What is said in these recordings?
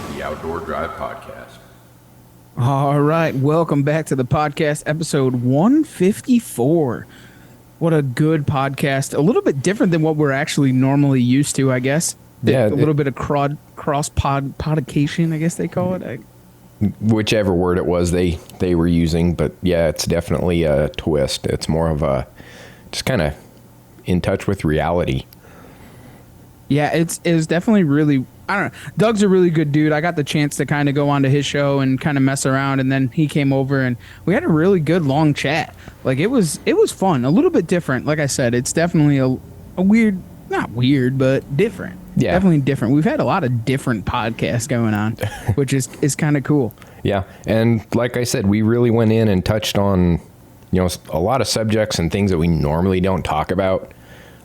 the Outdoor Drive Podcast. All right, welcome back to the podcast, episode 154. What a good podcast. A little bit different than what we're actually normally used to, I guess. Yeah, A little bit of cross-podication, I guess they call it. whichever word it was they were using, but yeah, it's definitely a twist. It's more of a just kind of in touch with reality. Yeah, it's definitely really, I don't know. Doug's a really good dude. I got the chance to kind of go onto his show and kind of mess around, and then he came over and we had a really good long chat. Like it was fun, a little bit different. Like I said, it's definitely a weird, not weird, but different. Yeah. Definitely different. We've had a lot of different podcasts going on, which is kind of cool. Yeah, and like I said, we really went in and touched on, a lot of subjects and things that we normally don't talk about.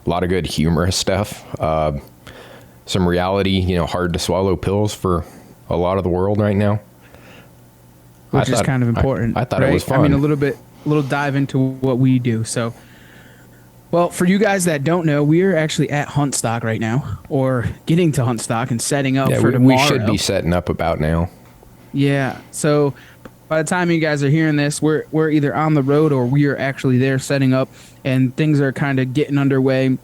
A lot of good humorous stuff. Some reality, hard to swallow pills for a lot of the world right now. Which is kind of important. I thought right? it was fun. I mean, a little dive into what we do. So, well, for you guys that don't know, we're actually at Huntstock right now, or getting to Huntstock and setting up for tomorrow. We should be setting up about now. Yeah. So by the time you guys are hearing this, we're either on the road or we are actually there setting up, and things are kind of getting underway.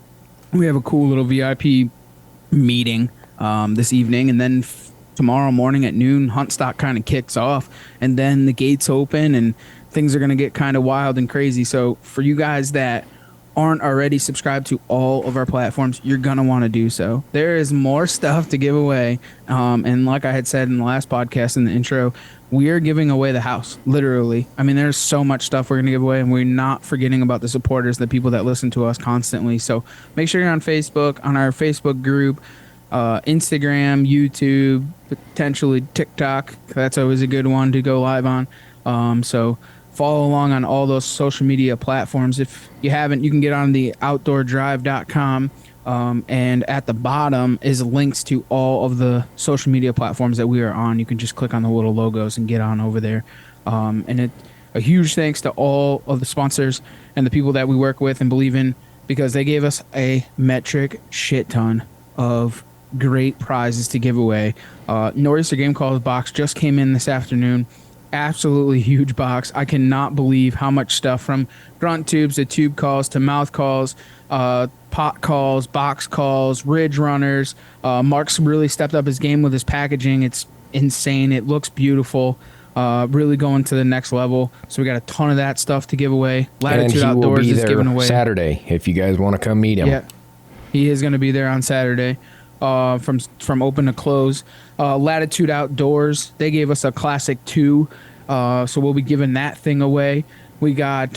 We have a cool little VIP meeting this evening, and then tomorrow morning at noon, Huntstock kind of kicks off, and then the gates open and things are going to get kind of wild and crazy. So for you guys that aren't already subscribed to all of our platforms, you're going to want to do so. There is more stuff to give away, and like I had said in the last podcast in the intro, we are giving away the house, literally. I mean, there's so much stuff we're going to give away, and we're not forgetting about the supporters, the people that listen to us constantly. So make sure you're on Facebook, on our Facebook group, Instagram, YouTube, potentially TikTok. That's always a good one to go live on. So follow along on all those social media platforms. If you haven't, you can get on the outdoordrive.com. And at the bottom is links to all of the social media platforms that we are on. You can just click on the little logos and get on over there. And a huge thanks to all of the sponsors and the people that we work with and believe in, because they gave us a metric shit ton of great prizes to give away. Nor'easter Game Calls box just came in this afternoon. Absolutely huge box. I cannot believe how much stuff, from grunt tubes to tube calls to mouth calls, pot calls, box calls, ridge runners. Mark's really stepped up his game with his packaging. It's insane. It looks beautiful. Really going to the next level. So we got a ton of that stuff to give away. Latitude Outdoors is giving away Saturday if you guys want to come meet him. Yeah, he is going to be there on Saturday. From open to close. Latitude Outdoors, they gave us a Classic 2, so we'll be giving that thing away. We got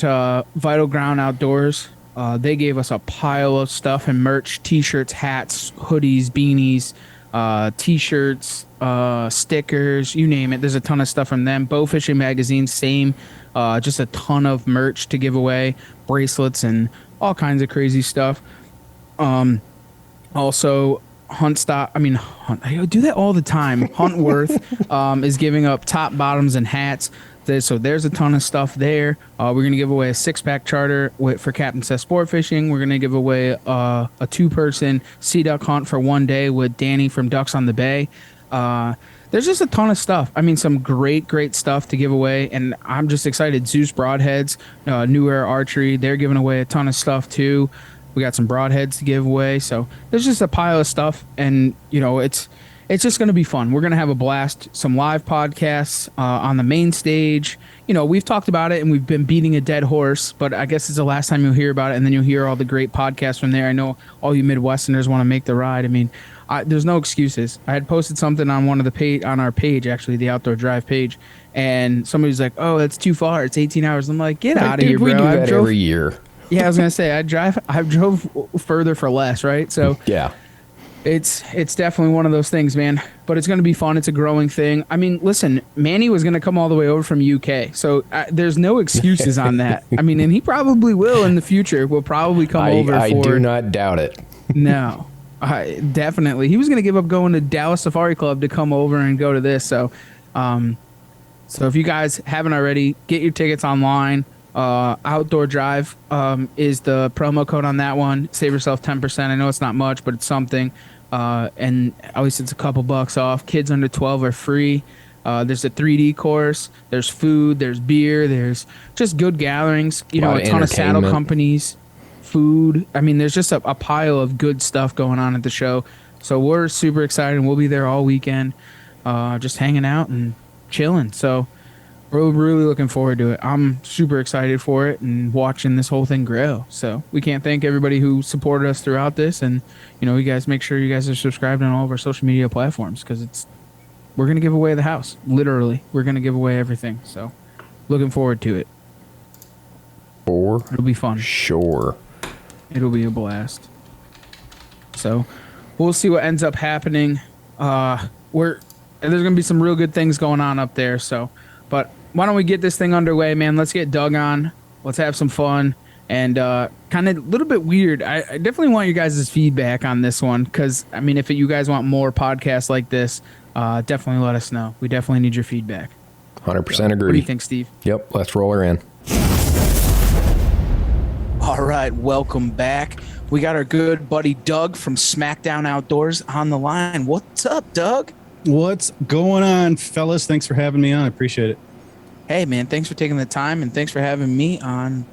Vital Ground Outdoors. They gave us a pile of stuff and merch, t-shirts, hats, hoodies, beanies, t-shirts, stickers, you name it. There's a ton of stuff from them. Bow Fishing Magazine, same. Just a ton of merch to give away, bracelets and all kinds of crazy stuff. Also, I do that all the time. Huntworth is giving up top, bottoms, and hats. So there's a ton of stuff there. We're going to give away a 6-pack charter for Captain Seth Sport Fishing. We're going to give away a 2-person sea duck hunt for one day with Danny from Ducks on the Bay. There's just a ton of stuff. I mean, some great stuff to give away, and I'm just excited. Zeus Broadheads, New Era Archery, they're giving away a ton of stuff too. We got some broadheads to give away. So there's just a pile of stuff, and it's just going to be fun. We're going to have a blast. Some live podcasts on the main stage. We've talked about it and we've been beating a dead horse, but I guess it's the last time you'll hear about it, and then you'll hear all the great podcasts from there. I know all you Midwesterners want to make the ride. I mean, there's no excuses. I had posted something on on our page, actually, the Outdoor Drive page, and somebody's like, "Oh, that's too far. It's 18 hours." I'm like, "Get out of here, bro." We do that every year. Yeah, I was gonna say I drove further for less, right? So yeah, it's definitely one of those things, man. But it's gonna be fun. It's a growing thing. I mean, listen, Manny was gonna come all the way over from UK, so there's no excuses on that. I mean, and he probably will in the future. Will probably come over. I do not doubt it. No, definitely. He was gonna give up going to Dallas Safari Club to come over and go to this. So, so if you guys haven't already, get your tickets online. Outdoor Drive is the promo code on that one. Save yourself 10%. I know it's not much, but it's something. and at least it's a couple bucks off. Kids under 12 are free. There's a 3D course. There's food. There's beer. There's just good gatherings. You know, a ton of saddle companies, food. I mean, there's just a pile of good stuff going on at the show. So we're super excited. We'll be there all weekend, just hanging out and chilling. So we're really looking forward to it. I'm super excited for it and watching this whole thing grow. So we can't thank everybody who supported us throughout this. And, you know, you guys make sure you guys are subscribed on all of our social media platforms because we're going to give away the house. Literally, we're going to give away everything. So looking forward to it. It'll be fun. Sure. It'll be a blast. So we'll see what ends up happening. There's going to be some real good things going on up there. So, but why don't we get this thing underway, man? Let's get Doug on. Let's have some fun. And kind of a little bit weird. I definitely want you guys' feedback on this one because, I mean, if you guys want more podcasts like this, definitely let us know. We definitely need your feedback. 100% agree. What do you think, Steve? Yep, let's roll her in. All right, welcome back. We got our good buddy Doug from Smackdown Outdoors on the line. What's up, Doug? What's going on, fellas? Thanks for having me on. I appreciate it. Hey, man, thanks for taking the time, and thanks for having me on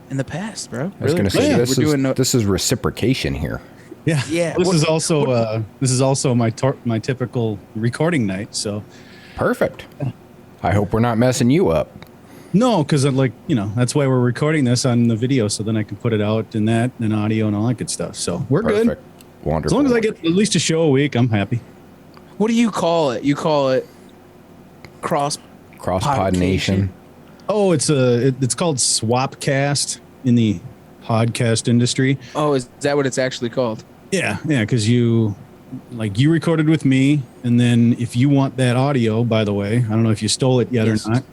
in the past, bro. I was going to say, Yeah. this is reciprocation here. Yeah. Yeah. This is also my typical recording night. So Perfect. I hope we're not messing you up. no, because that's why we're recording this on the video, so then I can put it out in that and audio and all that good stuff. So we're Perfect. good. Wonderful. As long as I get at least a show a week, I'm happy. What do you call it? You call it Cross-Pod Nation. Oh, it's called Swapcast in the podcast industry. Oh, is that what it's actually called? Yeah, because you recorded with me, and then if you want that audio, by the way, I don't know if you stole it yet Yes. or not,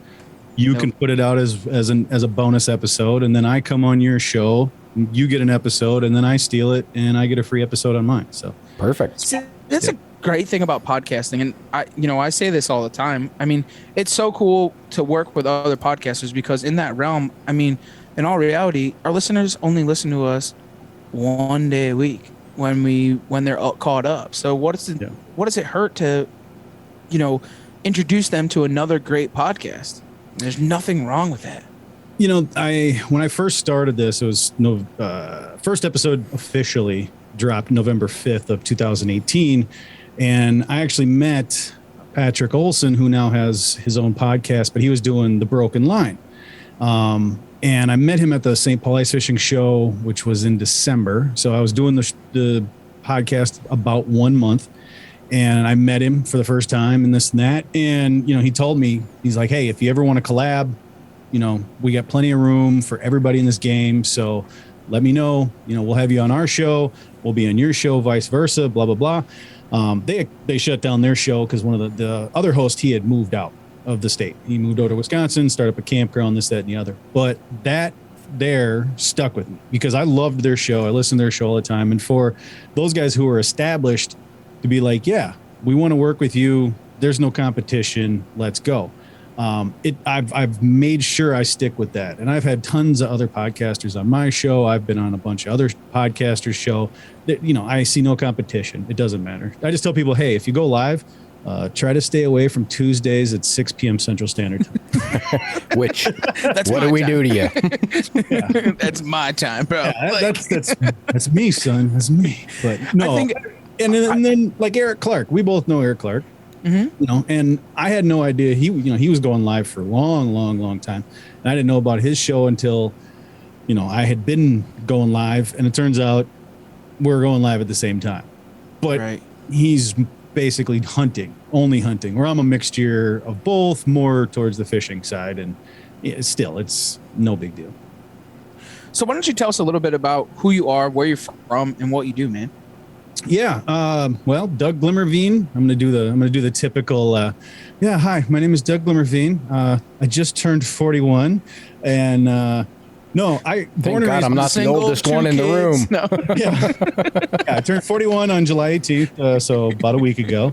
you Nope. can put it out as a bonus episode, and then I come on your show, you get an episode, and then I steal it, and I get a free episode on mine. So Perfect. That's a great thing about podcasting, and I say this all the time. I mean, it's so cool to work with other podcasters because in that realm, I mean, in all reality, our listeners only listen to us one day a week when they're caught up. So what does it hurt to, introduce them to another great podcast? There's nothing wrong with that. When I first started this, it was first episode officially dropped November 5th of 2018. And I actually met Patrick Olson, who now has his own podcast, but he was doing The Broken Line. And I met him at the St. Paul Ice Fishing Show, which was in December. So I was doing the podcast about 1 month, and I met him for the first time and this and that. And, he told me, he's like, hey, if you ever want to collab, we got plenty of room for everybody in this game. So let me know, we'll have you on our show. We'll be on your show, vice versa, blah, blah, blah. They shut down their show because one of the other hosts, he had moved out of the state. He moved over to Wisconsin, started up a campground, this, that, and the other. But that there stuck with me because I loved their show. I listened to their show all the time. And for those guys who are established to be like, yeah, we want to work with you. There's no competition. Let's go. I've made sure I stick with that. And I've had tons of other podcasters on my show. I've been on a bunch of other podcasters' show that, I see no competition. It doesn't matter. I just tell people, hey, if you go live, try to stay away from Tuesdays at 6 p.m. Central Standard Time. Which, That's what my do we time. do to you? Yeah. That's my time, bro. Yeah, that's me, son. That's me. But no, I think- and then like Eric Clark, we both know Eric Clark. Mm-hmm. And I had no idea he was going live for a long time, and I didn't know about his show until I had been going live, and it turns out we're going live at the same time. But Right. he's basically only hunting, where I'm a mixture of both, more towards the fishing side, and still it's no big deal. So why don't you tell us a little bit about who you are, where you're from, and what you do, man? Yeah. Well, Doug Glimmerveen. I'm gonna do the typical. Hi, my name is Doug Glimmerveen. I just turned 41, and no, Thank God I'm not the oldest one in the room. No. I turned 41 on July 18th, so about a week ago.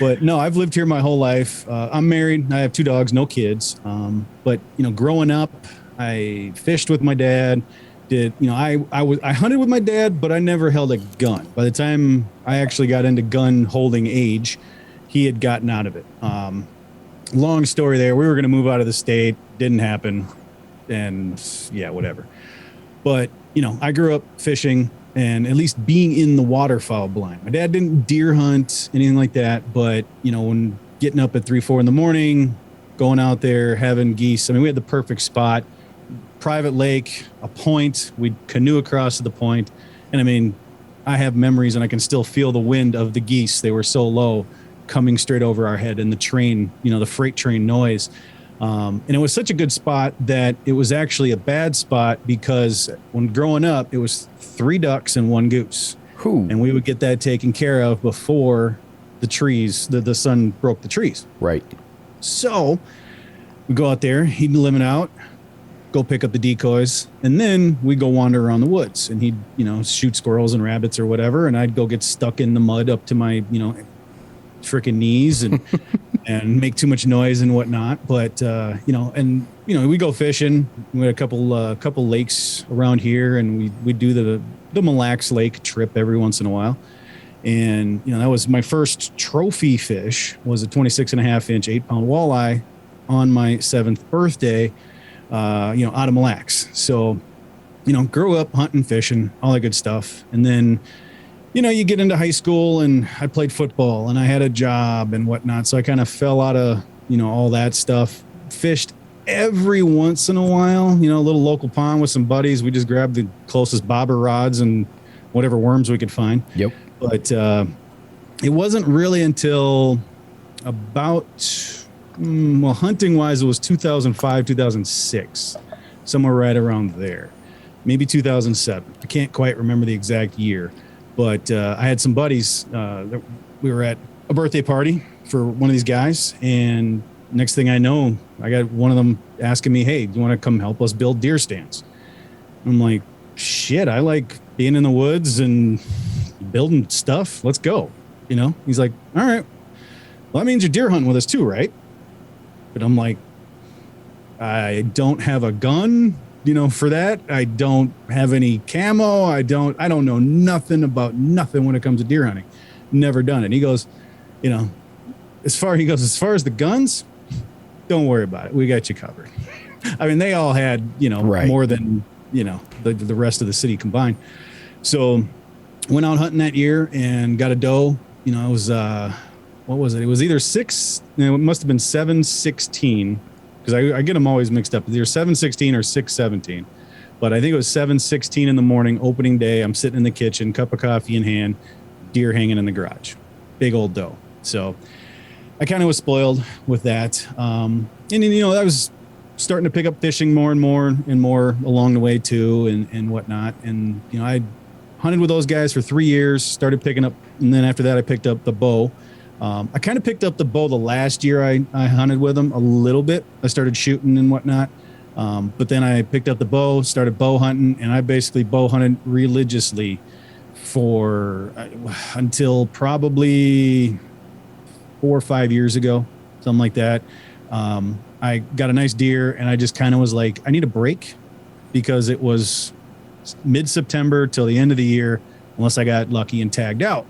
But no, I've lived here my whole life. I'm married. I have 2 dogs, no kids. But growing up, I fished with my dad. I hunted with my dad, but I never held a gun. By the time I actually got into gun holding age, he had gotten out of it. Long story there. We were going to move out of the state. Didn't happen. And yeah, whatever. But, I grew up fishing and at least being in the waterfowl blind. My dad didn't deer hunt, anything like that. But, when getting up at 3, 4 in the morning, going out there, having geese. I mean, we had the perfect spot, private lake, a point. We'd canoe across to the point. And I mean, I have memories and I can still feel the wind of the geese. They were so low coming straight over our head, and the train, the freight train noise. And it was such a good spot that it was actually a bad spot because when growing up, it was 3 ducks and 1 goose. Ooh. And we would get that taken care of before the trees, the sun broke the trees. Right. So we go out there, he'd limit out, go pick up the decoys, and then we go wander around the woods, and he'd, shoot squirrels and rabbits or whatever. And I'd go get stuck in the mud up to my, freaking knees and and make too much noise and whatnot. But we go fishing. We had a couple lakes around here, and we do the Mille Lacs Lake trip every once in a while. And that was my first trophy fish, was a 26.5-inch 8-pound walleye on my 7th birthday, out of Mille Lacs. So grew up hunting, fishing, all that good stuff. And then you get into high school, and I played football, and I had a job and whatnot. So I kind of fell out of, all that stuff. Fished every once in a while, a little local pond with some buddies. We just grabbed the closest bobber rods and whatever worms we could find. Yep. But it wasn't really until about, hunting wise, it was 2005, 2006, somewhere right around there. Maybe 2007. I can't quite remember the exact year. But I had some buddies that we were at a birthday party for one of these guys. And next thing I know, I got one of them asking me, hey, do you want to come help us build deer stands? I'm like, shit, I like being in the woods and building stuff. Let's go. He's like, all right, well, that means you're deer hunting with us too, right? But I'm like, I don't have a gun. For that. I don't have any camo. I don't know nothing about nothing when it comes to deer hunting. Never done it. He goes, as far as the guns, don't worry about it. We got you covered. I mean, they all had, right. more than, the rest of the city combined. So went out hunting that year and got a doe. It was, what was it? It was either it must have been 716. Because I get them always mixed up. Either 716 or 617. But I think it was 716 in the morning, opening day. I'm sitting in the kitchen, cup of coffee in hand, deer hanging in the garage. Big old doe. So I kind of was spoiled with that. And I was starting to pick up fishing more and more along the way too, and whatnot. And, I hunted with those guys for 3 years, started picking up. And then after that, I picked up the bow. I kind of picked up the bow the last year I hunted with them a little bit. I started shooting and whatnot. But then I picked up the bow, started bow hunting, and I basically bow hunted religiously until probably 4 or 5 years ago, something like that. I got a nice deer, and I just kind of was like, I need a break, because it was mid-September till the end of the year, unless I got lucky and tagged out.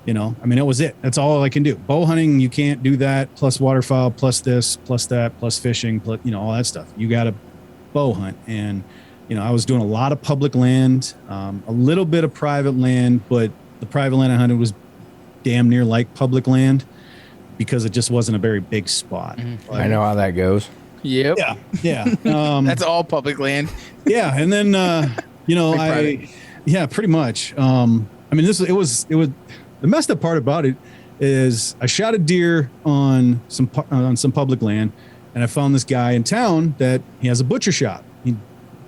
That was it. That's all I can do. Bow hunting, you can't do that, plus waterfowl, plus this, plus that, plus fishing, plus, all that stuff. You got to bow hunt. And, I was doing a lot of public land, a little bit of private land, but the private land I hunted was damn near like public land because it just wasn't a very big spot. Mm-hmm. I know how that goes. Yep. Yeah. That's all public land. Yeah. And then, pretty much. The messed up part about it is I shot a deer on some public land, and I found this guy in town that he has a butcher shop. He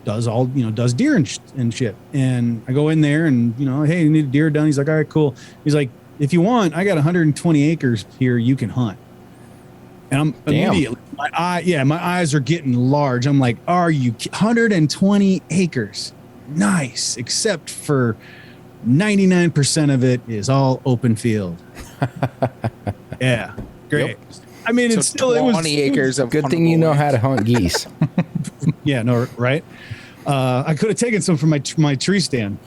does does deer and shit. And I go in there and, hey, you need a deer done? He's like, all right, cool. He's like, if you want, I got 120 acres here you can hunt. And I'm immediately, my eyes are getting large. I'm like, are you 120 acres? Nice. Except for 99% of it is all open field. Yeah, great. Yep. I mean, it was 20 acres of good thing you know how to hunt geese. Yeah, no, right. I could have taken some from my tree stand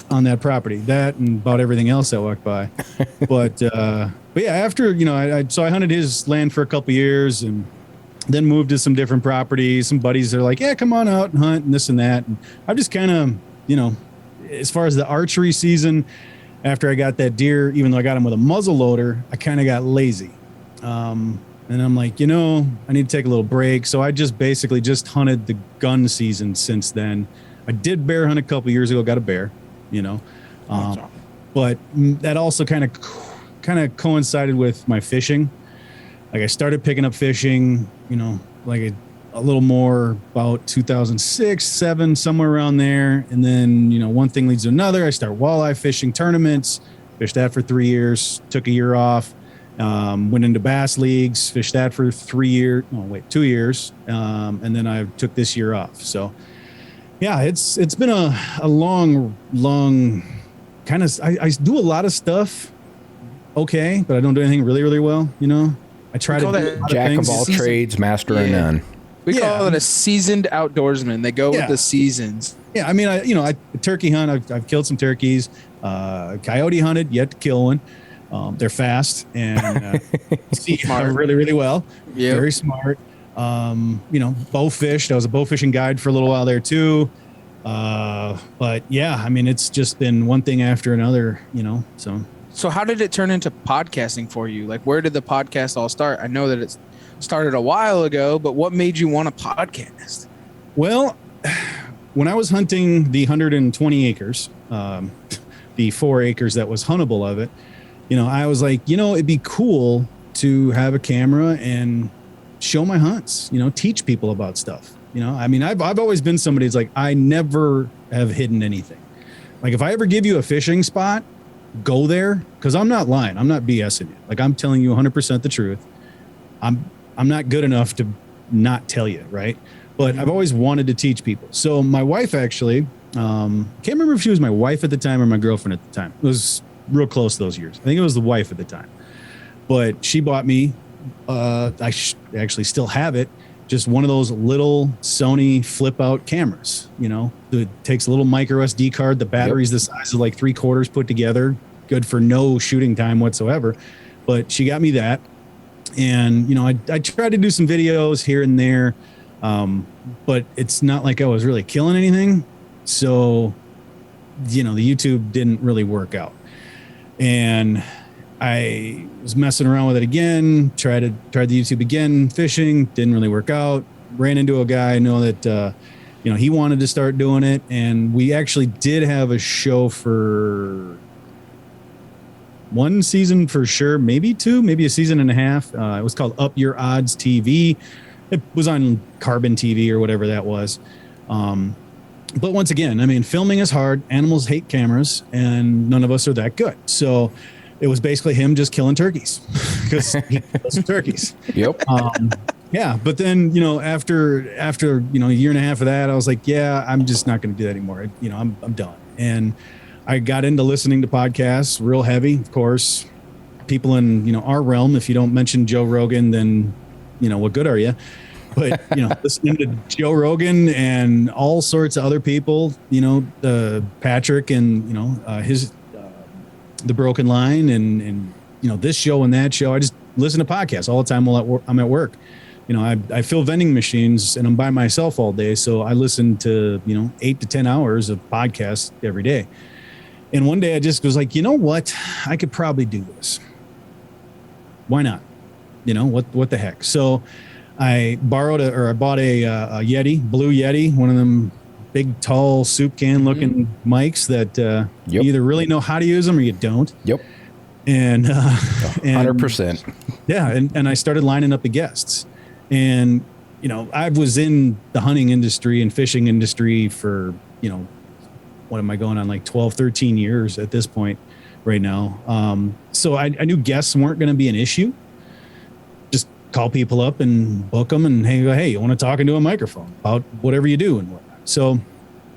on that property, that and about everything else I walked by. But yeah, after, I hunted his land for a couple years and then moved to some different properties. Some buddies are like, yeah, come on out and hunt and this and that. And I've just kind of, as far as the archery season, after I got that deer, even though I got him with a muzzle loader, I kind of got lazy. And I'm like, I need to take a little break. So I just basically just hunted the gun season since then. I did bear hunt a couple years ago, got a bear, but that also kind of coincided with my fishing. Like I started picking up fishing, like a little more about 2006, 7, somewhere around there. And then, one thing leads to another. I start walleye fishing tournaments, fished that for 3 years, took a year off. Went into bass leagues, fished that for 2 years. And then I took this year off. So yeah, it's been a long kind of, I do a lot of stuff. Okay. But I don't do anything really, really well. I try to do jack of all trades, master of none. We call it a seasoned outdoorsman. They go with the seasons. Yeah. I mean, I turkey hunt. I've killed some turkeys, coyote hunted, yet to kill one. They're fast and see smart really, really well. Yep. Very smart. Bow fished. I was a bow fishing guide for a little while there too. But yeah, I mean, it's just been one thing after another, So how did it turn into podcasting for you? Like, where did the podcast all start? I know that it started a while ago, but what made you want to podcast? Well, when I was hunting the 120 acres, the 4 acres that was huntable of it, I was like, it'd be cool to have a camera and show my hunts, teach people about stuff. I mean, I've always been somebody who's like, I never have hidden anything. Like if I ever give you a fishing spot, go there. Cause I'm not lying. I'm not BSing you. Like I'm telling you 100% the truth. I'm not good enough to not tell you. Right. But I've always wanted to teach people. So my wife actually, can't remember if she was my wife at the time or my girlfriend at the time. It was real close to those years. I think it was the wife at the time, but she bought me, I actually still have it. Just one of those little Sony flip out cameras, it takes a little micro SD card. The battery's the size of like 3/4 put together, good for no shooting time whatsoever. But she got me that. And, I tried to do some videos here and there. But it's not like I was really killing anything. So, the YouTube didn't really work out. And I was messing around with it again, tried the YouTube again, fishing, didn't really work out. Ran into a guy I know that, he wanted to start doing it. And we actually did have a show for 1 season for sure, maybe 2, maybe a season and a half. It was called Up Your Odds TV. It was on Carbon TV or whatever that was. But once again, I mean, filming is hard. Animals hate cameras, and none of us are that good. So it was basically him just killing turkeys because he kills turkeys. Yep. Yeah. But then, after a year and a half of that, I was like, yeah, I'm just not going to do that anymore. I'm done. And I got into listening to podcasts real heavy. Of course, people in, our realm, if you don't mention Joe Rogan, then, what good are you? But, listening to Joe Rogan and all sorts of other people, Patrick and, his, The Broken Line and, this show and that show. I just listen to podcasts all the time while I'm at work. I fill vending machines and I'm by myself all day. So I listen to, 8 to 10 hours of podcasts every day. And one day I just was like, you know what? I could probably do this. Why not? What the heck? So I bought a Yeti, blue Yeti, one of them big, tall soup can looking mics that you either really know how to use them or you don't. Yep. And 100%. Yeah. And I started lining up the guests. And, I was in the hunting industry and fishing industry for, what am I going on, like 12, 13 years at this point right now. So I knew guests weren't going to be an issue. Just call people up and book them and hey, you want to talk into a microphone about whatever you do and whatnot. So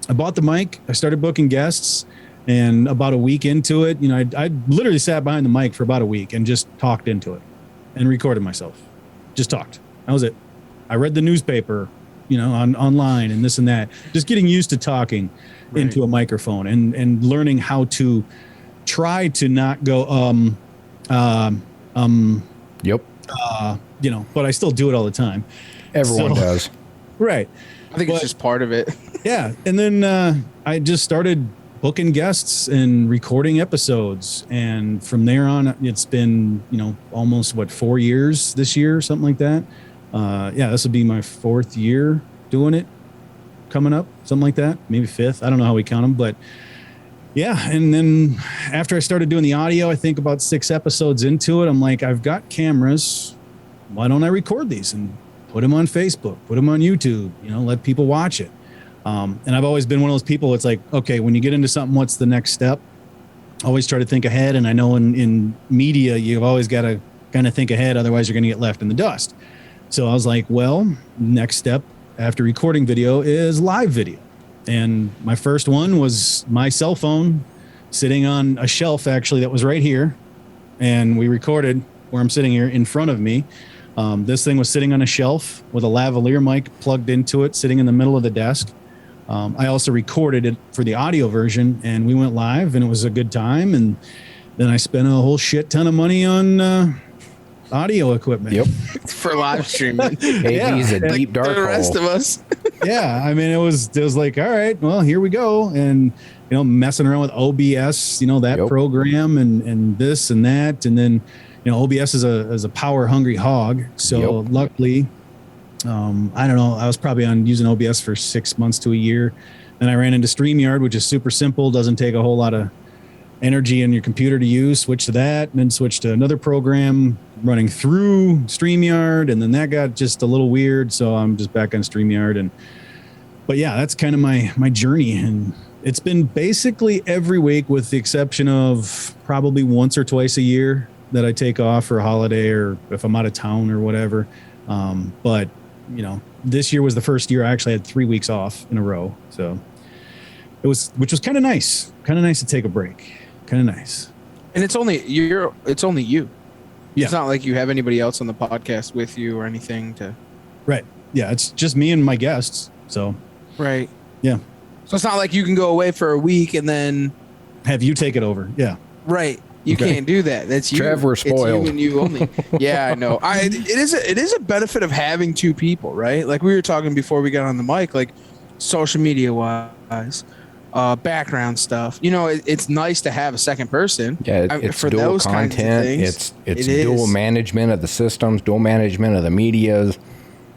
I bought the mic. I started booking guests, and about a week into it, I literally sat behind the mic for about a week and just talked into it and recorded myself. Just talked. That was it. I read the newspaper online and this and that. Just getting used to talking into a microphone and learning how to try to not go Yep. but I still do it all the time. Everyone does. Right. I think it's just part of it. Yeah. And then I just started booking guests and recording episodes. And from there on, it's been, almost 4 years this year, something like that. This will be my 4th year doing it coming up, something like that. Maybe 5th. I don't know how we count them, but yeah. And then after I started doing the audio, I think about 6 episodes into it, I'm like, I've got cameras. Why don't I record these and put them on Facebook, put them on YouTube, let people watch it. And I've always been one of those people. It's like, okay, when you get into something, what's the next step? Always try to think ahead. And I know in media, you've always got to kind of think ahead. Otherwise you're going to get left in the dust. So I was like, well, next step after recording video is live video. And my first one was my cell phone sitting on a shelf, actually, that was right here. And we recorded where I'm sitting here in front of me. This thing was sitting on a shelf with a lavalier mic plugged into it, sitting in the middle of the desk. I also recorded it for the audio version, and we went live, and it was a good time. And then I spent a whole shit ton of money on audio equipment. Yep. For live streaming. AV's a deep dark the rest hole. of us. Yeah, I mean, it was like, all right, well, here we go. And, messing around with OBS, that program and this and that. And then, OBS is a power hungry hog. So luckily, I don't know, I was probably using OBS for 6 months to a year. Then I ran into StreamYard, which is super simple, doesn't take a whole lot of energy in your computer to use. Switch to that, and then switch to another program running through StreamYard, and then that got just a little weird, so I'm just back on StreamYard. But yeah, that's kind of my journey, and it's been basically every week with the exception of probably once or twice a year that I take off for a holiday or if I'm out of town or whatever. But this year was the first year I actually had 3 weeks off in a row, so which was kind of nice to take a break. Kind of nice. And it's only you. Yeah. It's not like you have anybody else on the podcast with you or anything to. Right. Yeah. It's just me and my guests. So. Right. Yeah. So it's not like you can go away for a week and then have you take it over. Yeah. Right. You can't do that. That's you. Trev, we're spoiled. It's you and you only. Yeah, I know. It is a benefit of having 2 people, right? Like we were talking before we got on the mic, like social media wise. Background stuff, it's nice to have a second person. Yeah, it's for dual those content. Kinds of things, it's dual management of the systems, dual management of the medias.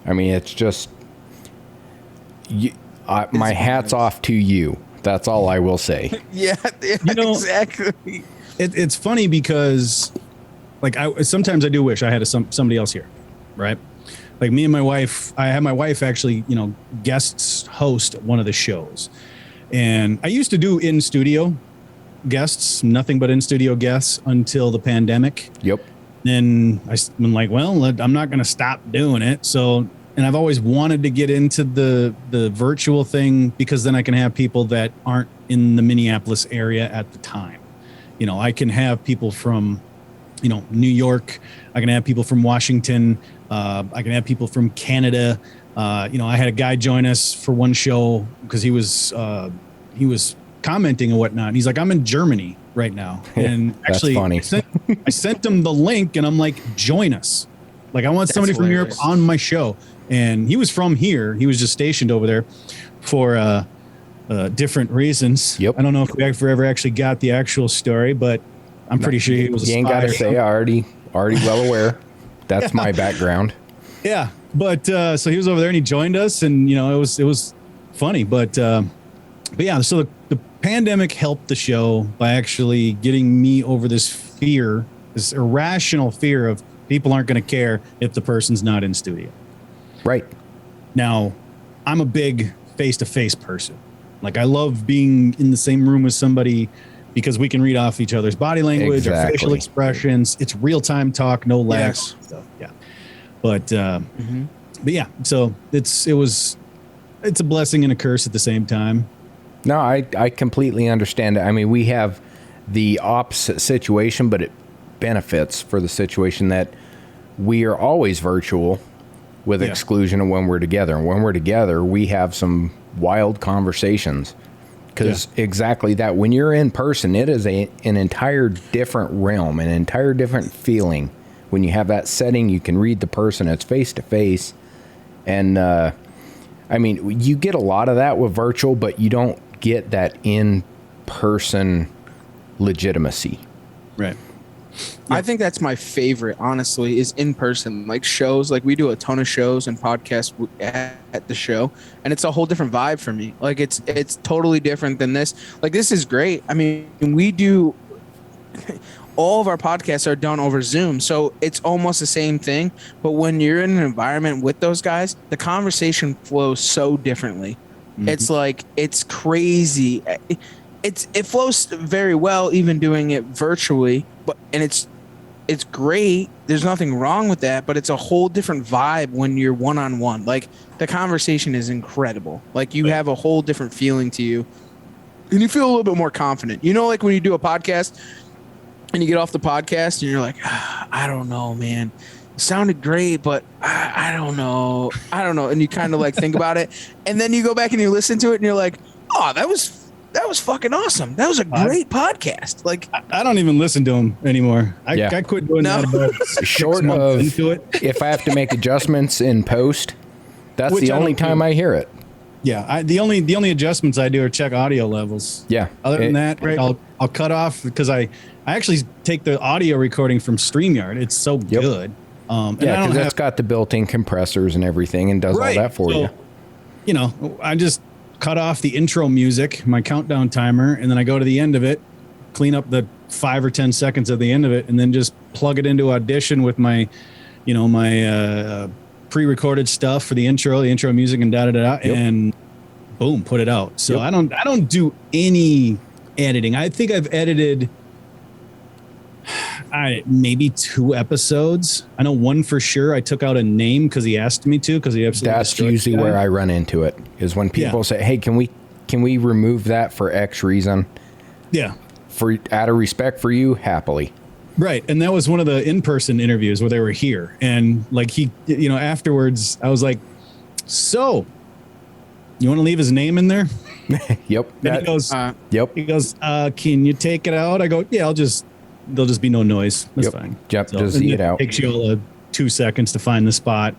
I mean, it's just my hat's off to you. That's all I will say. Yeah, exactly. It's funny because, like, sometimes I do wish I had somebody else here, right? Like me and my wife. I had my wife actually, guests host one of the shows. And I used to do in-studio guests, nothing but in-studio guests until the pandemic. Yep. Then I'm like, well, I'm not going to stop doing it. So, and I've always wanted to get into the virtual thing because then I can have people that aren't in the Minneapolis area at the time. I can have people from, New York. I can have people from Washington. I can have people from Canada. I had a guy join us for one show because he was commenting and whatnot. And he's like, I'm in Germany right now. And actually, funny. I sent him the link and I'm like, join us. Like, I want somebody from Europe on my show. And he was from here. He was just stationed over there for different reasons. Yep. I don't know if we ever actually got the actual story, but I'm pretty sure he was a spy. You ain't got to say, already well aware. That's my background. Yeah. But so he was over there and he joined us, and it was funny. But yeah, so the pandemic helped the show by actually getting me over this fear, this irrational fear of people aren't going to care if the person's not in studio. Right. Now, I'm a big face-to-face person. Like, I love being in the same room with somebody because we can read off each other's body language, our facial expressions. It's real-time talk, no lags. Yes. Stuff. Yeah. But yeah, so it's a blessing and a curse at the same time. No, I completely understand it. I mean, we have the opposite situation, but it benefits for the situation that we are always virtual. with exclusion of when we're together. And when we're together, we have some wild conversations. Because exactly that, when you're in person, it is an entire different realm, an entire different feeling. When you have that setting, you can read the person, it's face to face. And, I mean, you get a lot of that with virtual, but you don't get that in-person legitimacy. Right. I think that's my favorite, honestly, is in person. Like shows, like we do a ton of shows and podcasts at the show, and it's a whole different vibe for me. Like it's totally different than this. Like this is great. I mean, we do all of our podcasts are done over Zoom, so it's almost the same thing. But when you're in an environment with those guys, the conversation flows so differently. Mm-hmm. It's like it's crazy. It flows very well, even doing it virtually. But it's great. There's nothing wrong with that, but it's a whole different vibe when you're one-on-one. Like the conversation is incredible. Like you have a whole different feeling to you, and you feel a little bit more confident. You know, like when you do a podcast and you get off the podcast and you're like, I don't know, man. It sounded great, but I don't know. And you kind of like think about it, and then you go back and you listen to it and you're like, oh, that was fucking awesome. That was a great podcast. Like I don't even listen to them anymore. I quit doing that about short of into it. If I have to make adjustments in post, that's the only time I hear it. Yeah, the only adjustments I do are check audio levels. Yeah. Other than that, I'll cut off because I actually take the audio recording from StreamYard. It's so good. Because that's got the built-in compressors and everything and does all that for you. You know, I just cut off the intro music, my countdown timer, and then I go to the end of it, clean up the 5 or 10 seconds of the end of it, and then just plug it into Audition with my pre-recorded stuff for the intro music and and boom, put it out. So I don't do any editing. I think I've edited maybe 2 episodes. I know one for sure. I took out a name because he asked me to, because he absolutely. That's usually where I run into it, is when people say, "Hey, can we remove that for X reason?" Yeah. Out of respect for you, happily. Right, and that was one of the in-person interviews where they were here, and like he, afterwards, I was like, "So, you want to leave his name in there?" Yep. And he goes, "Yep." He goes, "Can you take it out?" I go, "Yeah, there'll just be no noise. That's fine." Yep, so, just eat it out. Takes you all 2 seconds to find the spot,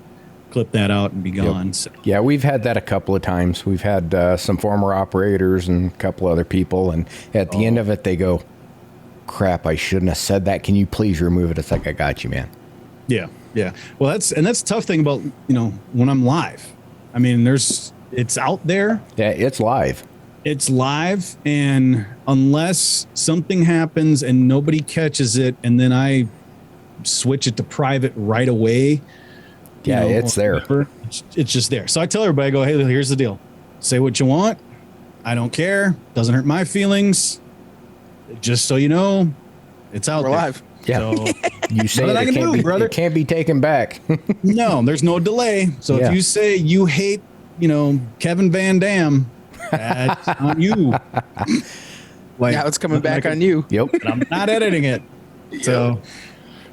clip that out, and be gone. Yep. So. Yeah, we've had that a couple of times. We've had some former operators and a couple other people, and at the end of it, they go, "Crap, I shouldn't have said that. Can you please remove it?" It's like, I got you, man. Yeah. Well, that's the tough thing about when I'm live. I mean, it's out there. Yeah, it's live. It's live, and unless something happens and nobody catches it, and then I switch it to private right away. It's there. It's just there. So I tell everybody, I go, "Hey, here's the deal. Say what you want. I don't care. Doesn't hurt my feelings. Just so you know, it's out there." Live. Yeah. So, you say it can't be taken back. No, there's no delay. So if you say you hate, Kevin Van Dam, that's on you. Now it's coming back on you. Yep. I'm not editing it. So,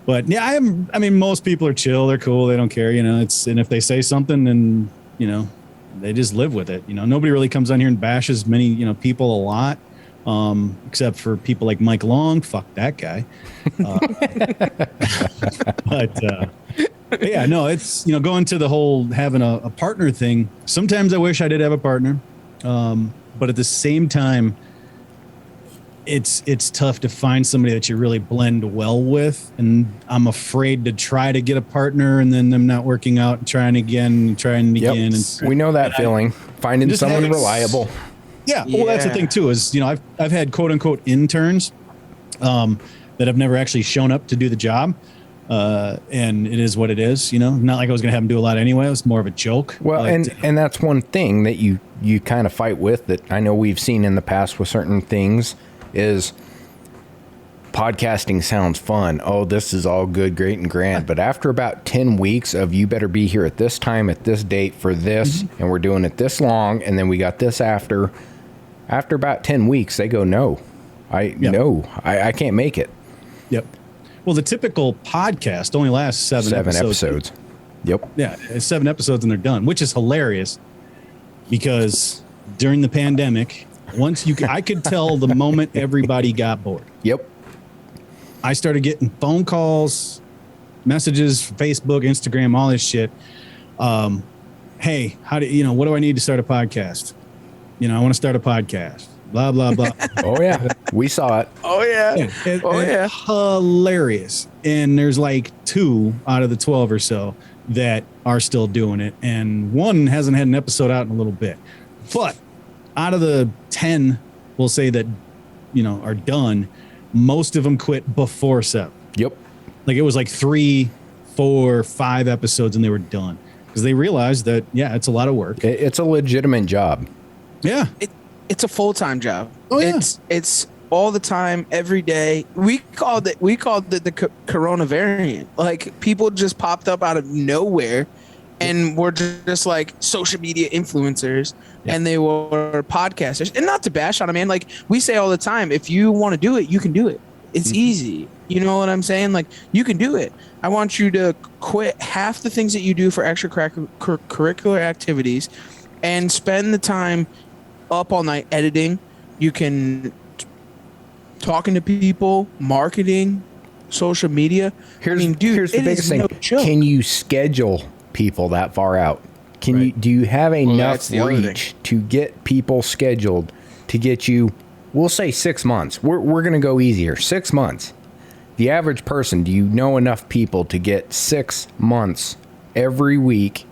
but yeah, most people are chill. They're cool. They don't care. And if they say something, then, they just live with it. Nobody really comes on here and bashes many, people a lot. Except for people like Mike Long. Fuck that guy. But yeah, no, it's, going to the whole having a partner thing. Sometimes I wish I did have a partner. But at the same time, it's tough to find somebody that you really blend well with. And I'm afraid to try to get a partner and then them not working out and trying again. And we know that feeling. Finding someone reliable. Yeah. Well, that's the thing too, is, I've had quote unquote interns, that have never actually shown up to do the job. And it is what it is, not like I was going to have them do a lot anyway. It was more of a joke. Well, but, and that's one thing that you kind of fight with, that I know we've seen in the past with certain things, is podcasting sounds fun. Oh, this is all good, great, and grand. But after about 10 weeks of, you better be here at this time, at this date for this, and we're doing it this long, and then we got this after about 10 weeks, they go, no, I can't make it. Yep. Well, the typical podcast only lasts seven episodes. Yep. Yeah, it's 7 episodes and they're done, which is hilarious because during the pandemic, I could tell the moment everybody got bored. Yep. I started getting phone calls, messages, Facebook, Instagram, all this shit. Hey, what do I need to start a podcast? I want to start a podcast. Blah, blah, blah. Oh, yeah. We saw it. Oh yeah. It's hilarious. And there's like 2 out of the 12 or so that are still doing it. And 1 hasn't had an episode out in a little bit. But out of the 10, we'll say that, are done, most of them quit before 7. Yep. Like it was like 3, 4, 5 episodes and they were done. Because they realized that, it's a lot of work. It's a legitimate job. Yeah. It's a full-time job. Oh, yeah. It's all the time, every day. We called it the Corona variant. Like people just popped up out of nowhere and were just like social media influencers and they were podcasters. And not to bash on them, man. Like we say all the time, if you want to do it, you can do it. It's easy. You know what I'm saying? Like you can do it. I want you to quit half the things that you do for extracurricular activities and spend the time up all night editing. You can talking to people, marketing, social media. Here's the it biggest is thing. no joke. Can you schedule people that far out? Do you have enough reach to get people scheduled to get you, we'll say 6 months. We're going to go easier. 6 months. The average person, do you know enough people to get 6 months every week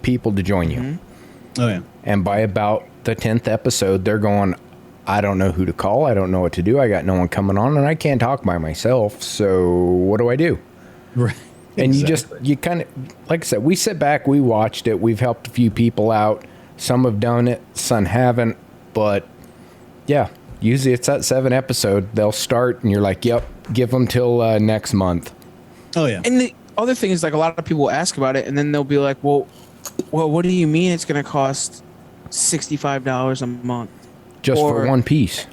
people to join you? Oh, yeah. And by about the 10th episode, they're going, I don't know who to call. I don't know what to do. I got no one coming on and I can't talk by myself. So what do I do? Right. And Exactly. you kind of, like I said, we sit back, we watched it. We've helped a few people out. Some have done it, some haven't. But yeah, usually it's that 7 episode. They'll start and you're like, yep, give them till next month. Oh, yeah. And the other thing is like a lot of people ask about it and then they'll be like, well, what do you mean it's going to cost $65 a month? Just for one piece.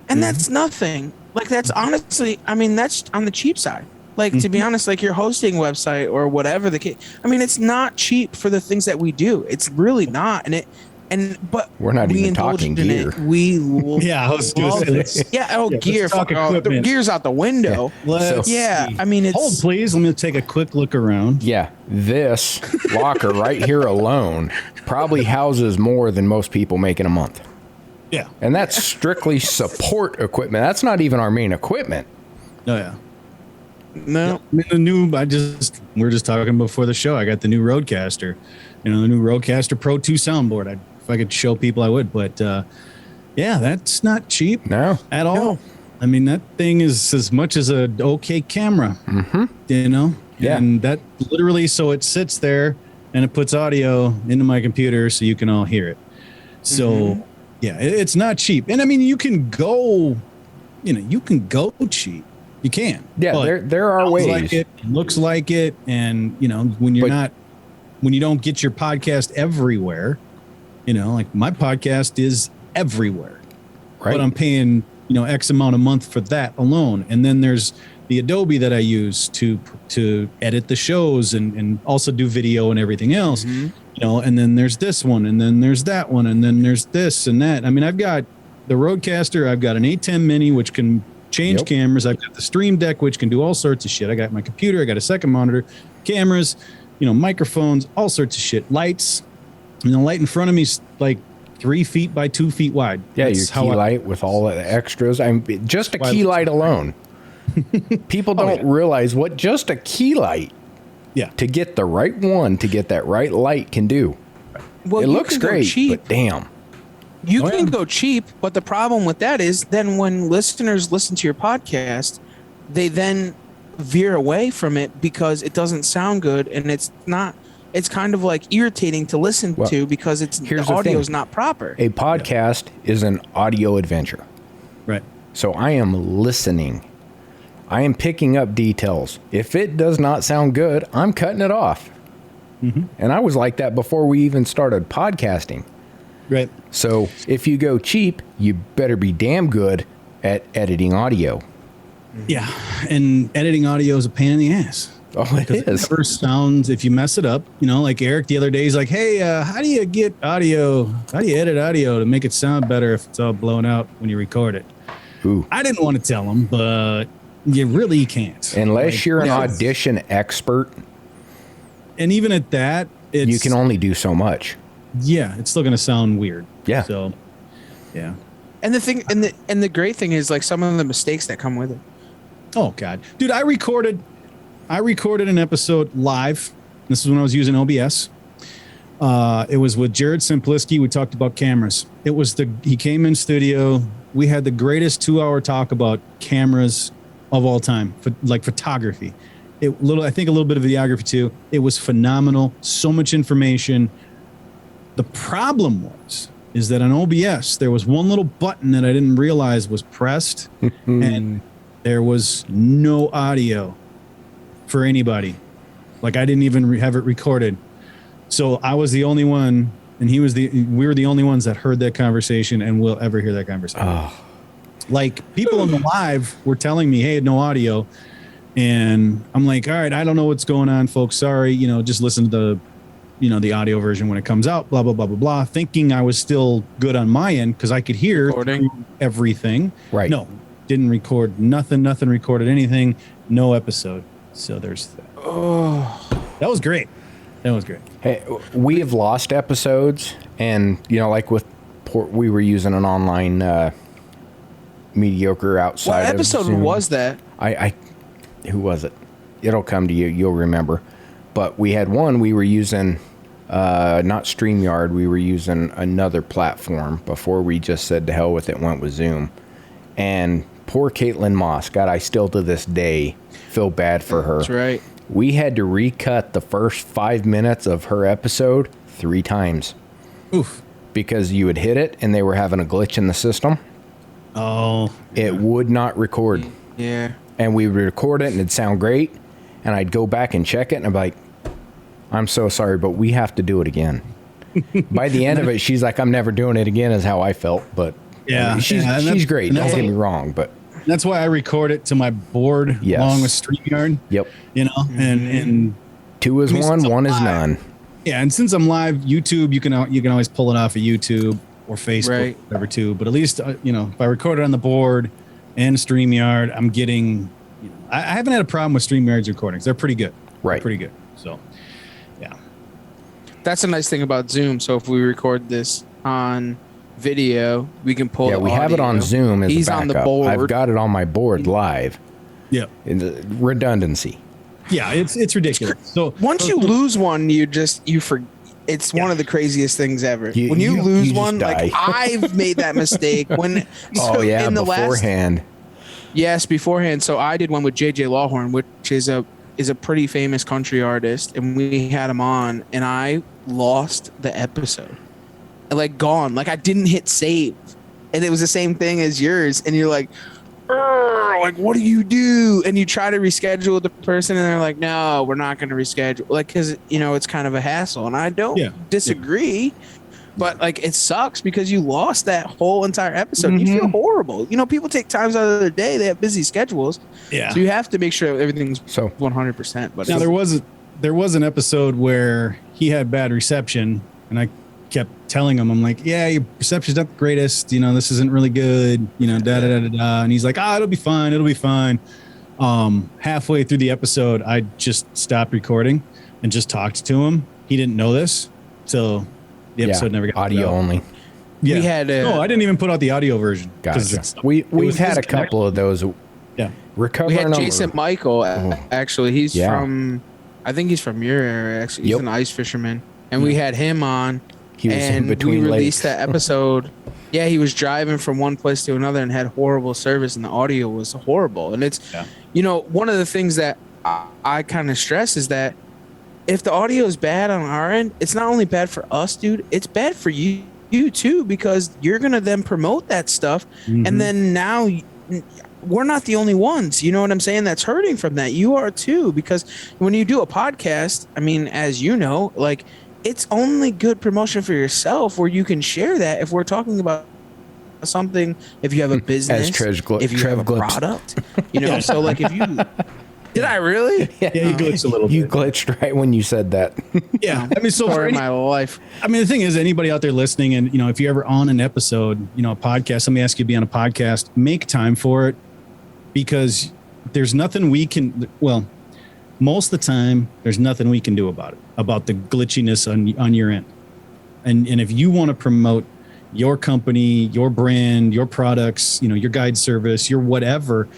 And that's nothing. Like that's honestly, that's on the cheap side. Like to be honest, like your hosting website or whatever the case. It's not cheap for the things that we do. It's really not. But we're not even talking gear. We Yeah, I was going to say yeah. Oh, let's gear. talk The equipment. gear's out the window. Let's Yeah. see. It's Hold, please. Let me take a quick look around. Yeah, this locker right here alone probably houses more than most people make in a month. Yeah. And that's strictly support equipment. That's not even our main equipment. Oh, yeah. no. We were just talking before the show. I got the new Rodecaster, the new Rodecaster Pro 2 soundboard. If I could show people, I would. But yeah, that's not cheap No. at all. That thing is as much as a okay camera, Yeah. And that literally, so it sits there and it puts audio into my computer so you can all hear it. So yeah, it's not cheap. And you can go, cheap. You can. Yeah, But there are sounds ways. like it looks like it, and when you don't get your podcast everywhere, like my podcast is everywhere, Right. but I'm paying X amount a month for that alone, and then there's the Adobe that I use to edit the shows and also do video and everything else, and then there's this one, and then there's that one, and then there's this and that. I've got the Rodecaster, I've got an 810 Mini which can change cameras. I've got the Stream Deck, which can do all sorts of shit. I got my computer. I got a second monitor, cameras, microphones, all sorts of shit. Lights. The light in front of me is like 3 feet by 2 feet wide. Yeah, That's your key light with all the extras. Just a key light alone. People don't realize what just a key light to get the right one, to get that right light can do. Well, It looks great, but damn. You can go cheap, but the problem with that is then when listeners listen to your podcast, they then veer away from it because it doesn't sound good and it's kind of like irritating to listen to because the audio is not proper. A podcast is an audio adventure. Right. So I am listening. I am picking up details. If it does not sound good, I'm cutting it off. And I was like that before we even started podcasting. Right. So if you go cheap, you better be damn good at editing audio. Yeah. And editing audio is a pain in the ass. Oh, it is. Never sounds, if you mess it up, like Eric the other day, he's like, hey, how do you get audio? How do you edit audio to make it sound better if it's all blown out when you record it? Ooh. I didn't want to tell him, but you really can't. Unless you're an audition expert. And even at that, You can only do so much. Yeah, it's still going to sound weird. Yeah. So, yeah. And the thing, and the great thing is like some of the mistakes that come with it. Oh God, dude, I recorded an episode live. This is when I was using OBS. It was with Jared Simpliski. We talked about cameras. He came in studio. We had the greatest 2-hour talk about cameras of all time, like photography. I think a little bit of videography too. It was phenomenal. So much information. The problem is that on OBS, there was one little button that I didn't realize was pressed and there was no audio for anybody. Like I didn't even have it recorded. So I was the only one and we were the only ones that heard that conversation and will ever hear that conversation. Oh. Like people on the live were telling me, hey, no audio. And I'm like, all right, I don't know what's going on, folks. Sorry, just listen to the audio version when it comes out, blah, blah, blah, blah, blah, thinking I was still good on my end because I could hear everything. Right. No, didn't record nothing recorded anything, no episode. So there's that. Oh, that was great. Hey, we have lost episodes and, like with we were using an online mediocre outside. What episode was that? Who was it? It'll come to you. You'll remember. But we had one. We were using not StreamYard. We were using another platform before we just said to hell with it. Went with Zoom. And poor Caitlin Moss. God, I still to this day feel bad for her. That's right. We had to recut the first 5 minutes of her episode 3 times. Oof. Because you would hit it and they were having a glitch in the system. Oh. It would not record. Yeah. And we would record it and it'd sound great. And I'd go back and check it and I'm like, I'm so sorry, but we have to do it again. By the end of it, she's like, I'm never doing it again, is how I felt. But yeah, she's great. Don't get me wrong, but that's why I record it to my board along with StreamYard. Yep. And 2 is 1, 1 is none. Yeah, and since I'm live, YouTube, you can always pull it off of YouTube or Facebook, whatever too. But at least if I record it on the board and StreamYard, I'm getting. I haven't had a problem with StreamYard's recordings. They're pretty good. Right. They're pretty good. So, yeah. That's a nice thing about Zoom. So if we record this on video, we can pull. Yeah, we have it on Zoom as a backup. On the board. I've got it on my board live. Yeah. Redundancy. Yeah, it's ridiculous. So once you lose one, you forget. It's one of the craziest things ever. When you lose one, like I've made that mistake when. In the beforehand. Yes, beforehand. So I did one with JJ Lawhorn, which is a pretty famous country artist, and we had him on, and I lost the episode. Like gone. Like I didn't hit save. And it was the same thing as yours, and you're like, what do you do? And you try to reschedule the person and they're like, no, we're not going to reschedule. Like, because, it's kind of a hassle. And I don't disagree, but like it sucks because you lost that whole entire episode. Mm-hmm. You feel horrible. People take times out of their day. They have busy schedules. Yeah. So you have to make sure everything's 100%. But now there was an episode where he had bad reception and I kept telling him, I'm like, yeah, your reception's not the greatest. This isn't really good. And he's like, it'll be fine. It'll be fine. Halfway through the episode, I just stopped recording and just talked to him. He didn't know this, so the episode never got audio only. Yeah. We had I didn't even put out the audio version. Gotcha. We've had a couple of those. Yeah. We had Jason Michael. Actually, he's from. I think he's from your area. Actually, he's an ice fisherman, and we had him on. He was in between we released that episode. Yeah, he was driving from one place to another and had horrible service, and the audio was horrible. And it's, one of the things that I kind of stress is that if the audio is bad on our end, it's not only bad for us, dude. It's bad for you too, because you're gonna then promote that stuff, and then now we're not the only ones. You know what I'm saying? That's hurting from that. You are too, because when you do a podcast, I mean, as you know, like. It's only good promotion for yourself where you can share that if we're talking about something, if you have a business, if you have a product, so like if you Did I really? Yeah, you glitched a little You bit. glitched right when you said that. Yeah, I mean, so for Story of any, my life. I mean, the thing is, anybody out there listening, and if you're ever on an episode, a podcast, somebody asks you to be on a podcast, make time for it, because there's nothing we can. Well, most of the time, there's nothing we can do about it, about the glitchiness on your end. And if you want to promote your company, your brand, your products, your guide service, your whatever,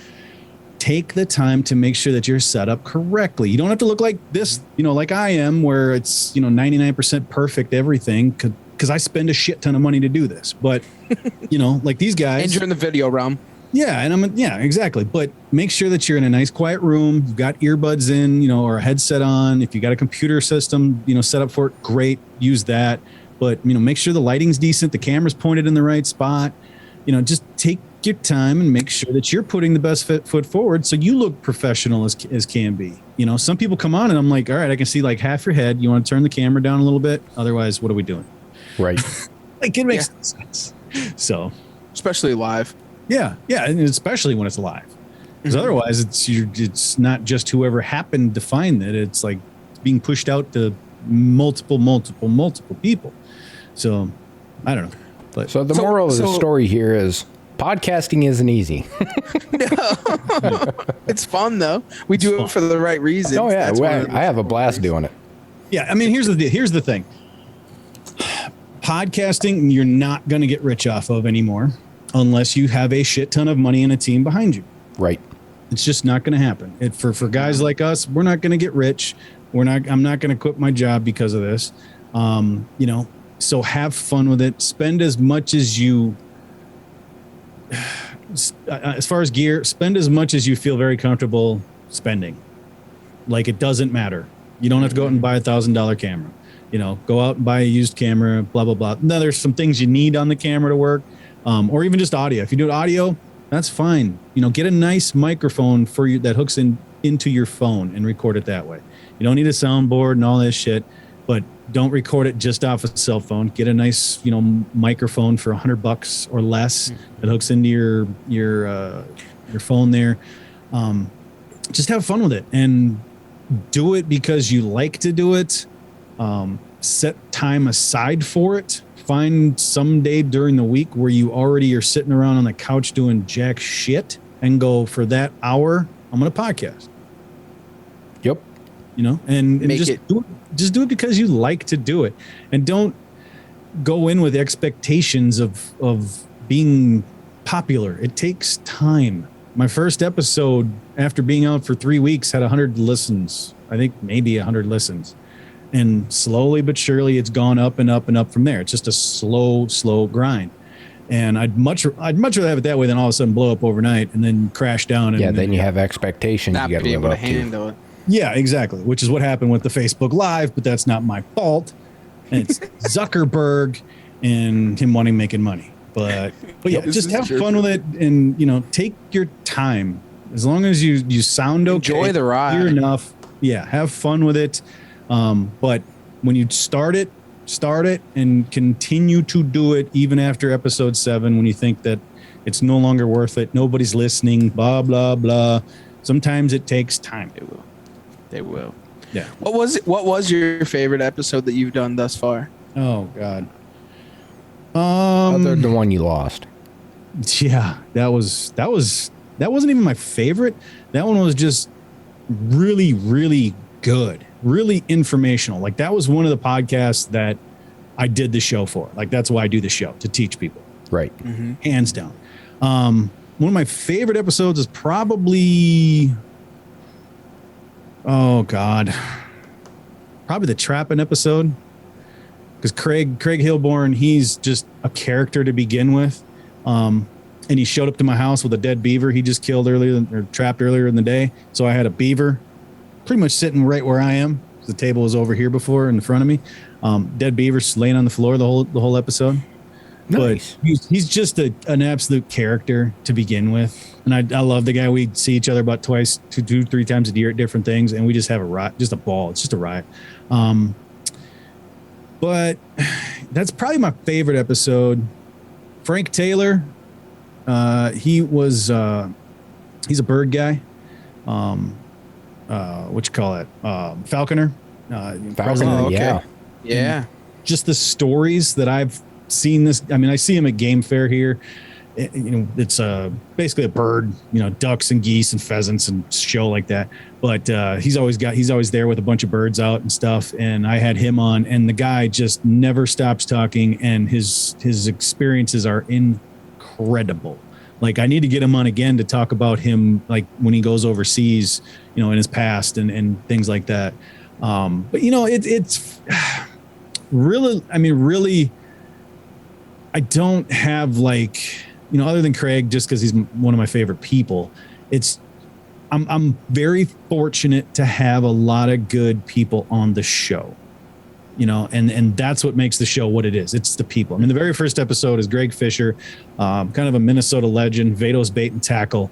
take the time to make sure that you're set up correctly. You don't have to look like this, like I am, where it's 99% perfect everything, because I spend a shit ton of money to do this. But like these guys, And you're in the video realm. yeah, and exactly. But make sure that you're in a nice quiet room. You've got earbuds in, or a headset on. If you got a computer system, set up for it, great, use that. But make sure the lighting's decent, the camera's pointed in the right spot. Just take your time and make sure that you're putting the best foot forward, so you look professional as can be. Some people come on and I'm like, all right, I can see like half your head. You want to turn the camera down a little bit? Otherwise, what are we doing? Right. Like, it makes sense. So, Especially live. yeah, and especially when it's live, because otherwise it's not just whoever happened to find it. It's like being pushed out to multiple people. So, I don't know. But So the moral of the story here is podcasting isn't easy. It's fun though. We do it for the right reasons. Oh yeah, That's one of the I have a blast doing it. yeah, I mean, here's the thing. Podcasting, you're not going to get rich off of anymore unless you have a shit ton of money and a team behind you. Right. It's just not going to happen. For guys like us, we're not going to get rich. I'm not going to quit my job because of this. So have fun with it. Spend as much as you, as far as gear, spend as much as you feel very comfortable spending. Like, it doesn't matter. You don't have to go out and buy $1,000 camera. Go out and buy a used camera, blah, blah, blah. Now, there's some things you need on the camera to work, or even just audio. If you do audio, that's fine. Get a nice microphone for you that hooks into your phone and record it that way. You don't need a soundboard and all this shit, but don't record it just off a cell phone. Get a nice, microphone for $100 or less that hooks into your phone there. Just have fun with it and do it because you like to do it. Set time aside for it. Find some day during the week where you already are sitting around on the couch doing jack shit and go, for that hour, I'm going to podcast. Yep. And Make just it. just do it because you like to do it, and don't go in with expectations of being popular. It takes time. My first episode, after being out for 3 weeks, had 100 listens. I think maybe 100 listens, and slowly but surely, it's gone up and up and up from there. It's just a slow grind. And I'd much rather have it that way than all of a sudden blow up overnight and then crash down. And Then you have expectations Not you got to being live able to up to. handle it. Yeah, exactly. Which is what happened with the Facebook Live, but that's not my fault. And it's Zuckerberg and him wanting making money. But yeah, This just is have true. fun with it, and take your time. As long as you sound okay, Enjoy the ride. clear enough. Yeah, have fun with it. But when you start it and continue to do it even after episode 7, when you think that it's no longer worth it, nobody's listening, blah blah blah. Sometimes it takes time. They will. Yeah. What was your favorite episode that you've done thus far? Oh God. Other than the one you lost. Yeah, that wasn't even my favorite. That one was just really, really good, really informational. Like, that was one of the podcasts that I did the show for. Like, that's why I do the show, to teach people, Right. hands down. One of my favorite episodes is probably, oh God, probably the trapping episode. Because Craig Hilborn, he's just a character to begin with. And he showed up to my house with a dead beaver he just killed trapped earlier in the day. So I had a beaver pretty much sitting right where I am. The table was over here before in front of me. Dead beaver laying on the floor the whole episode. Nice. But he's just an absolute character to begin with. And I love the guy. We see each other about two, 3 times a year at different things. And we just have just a ball. It's just a riot. But that's probably my favorite episode. Frank Taylor, he's a bird guy. what you call it, falconer. Falconer, okay. yeah. Yeah. Just the stories that I've seen this. I mean, I see him at game fair here. It's basically a bird, ducks and geese and pheasants and show like that. But he's always there with a bunch of birds out and stuff. And I had him on, and the guy just never stops talking, and his experiences are incredible. Like, I need to get him on again to talk about him, like when he goes overseas, in his past and things like that. But it's really, really, I don't have other than Craig, just because he's one of my favorite people. I'm very fortunate to have a lot of good people on the show, and that's what makes the show what it is. It's the people. I mean, the very first episode is Greg Fisher, kind of a Minnesota legend, Vados Bait and Tackle.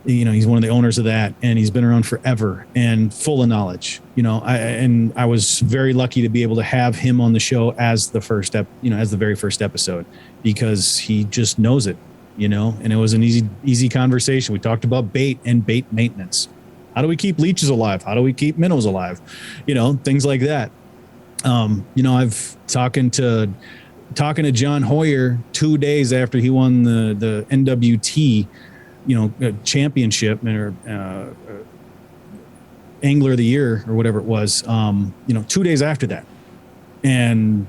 He's one of the owners of that, and he's been around forever and full of knowledge. I was very lucky to be able to have him on the show as the as the very first episode, because he just knows it. And it was an easy conversation. We talked about bait and bait maintenance. How do we keep leeches alive? How do we keep minnows alive? Things like that. I've talking to John Hoyer 2 days after he won the NWT, championship or angler of the year or whatever it was, 2 days after that. And,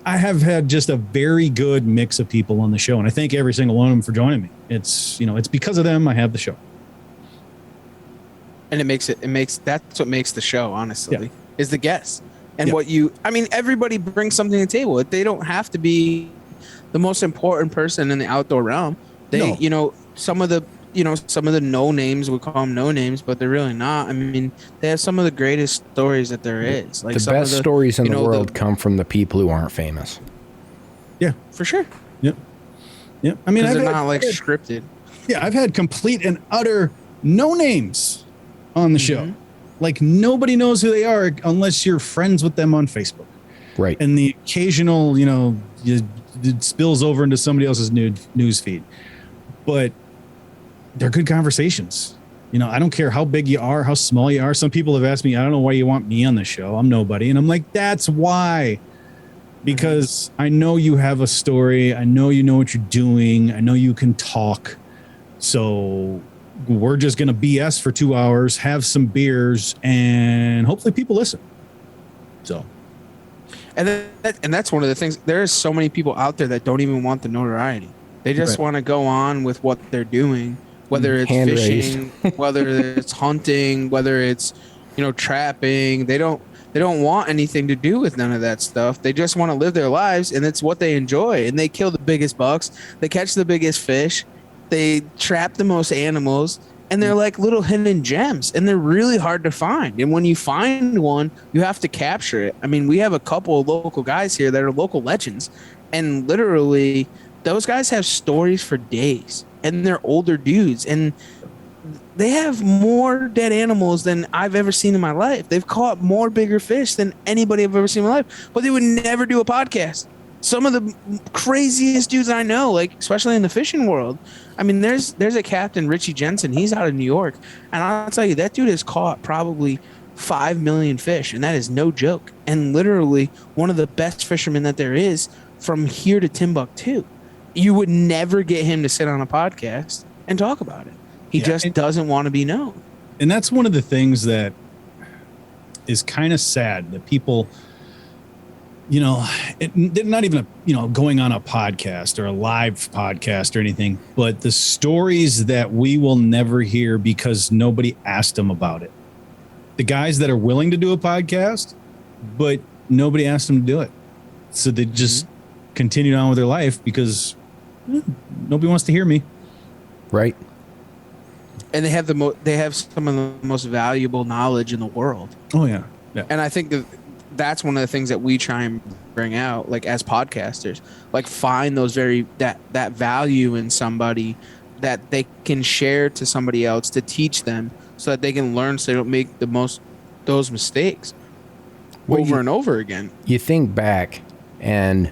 I have had just a very good mix of people on the show, and I thank every single one of them for joining me. It's because of them I have the show. And that's what makes the show, honestly, Yeah. is the guests. And Yeah. everybody brings something to the table. They don't have to be the most important person in the outdoor realm. They, some of the no names, we call them no names, but they're really not. I mean, they have some of the greatest stories that there is. Like, The best stories in the world come from the people who aren't famous. Yeah, for sure. Yep. Yep. I mean, they're not scripted. Yeah, I've had complete and utter no names on the show. Like, nobody knows who they are unless you're friends with them on Facebook. Right. And the occasional, it spills over into somebody else's news feed. But they're good conversations. I don't care how big you are, how small you are. Some people have asked me, I don't know why you want me on the show. I'm nobody. And I'm like, that's why. Because I know you have a story. I know you know what you're doing. I know you can talk. So we're just going to BS for 2 hours, have some beers, and hopefully people listen. So. And that's one of the things. There are so many people out there that don't even want the notoriety. They just want to go on with what they're doing, whether it's fishing, whether it's hunting, whether it's, trapping. They don't want anything to do with none of that stuff. They just want to live their lives, and it's what they enjoy. And they kill the biggest bucks. They catch the biggest fish. They trap the most animals, and they're like little hidden gems, and they're really hard to find. And when you find one, you have to capture it. I mean, we have a couple of local guys here that are local legends, and literally those guys have stories for days, and they're older dudes, and they have more dead animals than I've ever seen in my life. They've caught more bigger fish than anybody I've ever seen in my life, but they would never do a podcast. Some of the craziest dudes I know, like especially in the fishing world. I mean, there's a captain, Richie Jensen. He's out of New York, and I'll tell you, that dude has caught probably 5 million fish, and that is no joke. And literally one of the best fishermen that there is from here to Timbuktu. You would never get him to sit on a podcast and talk about it. He just doesn't want to be known. And that's one of the things that is kind of sad, that people, they're not even going on a podcast or a live podcast or anything, but the stories that we will never hear because nobody asked them about it. The guys that are willing to do a podcast, but nobody asked them to do it. So they just continued on with their life because nobody wants to hear me. Right. And they have they have some of the most valuable knowledge in the world. Oh yeah. And I think that's one of the things that we try and bring out, like as podcasters, like find those that value in somebody that they can share to somebody else to teach them, so that they can learn, so they don't make those mistakes over and over again. You think back, and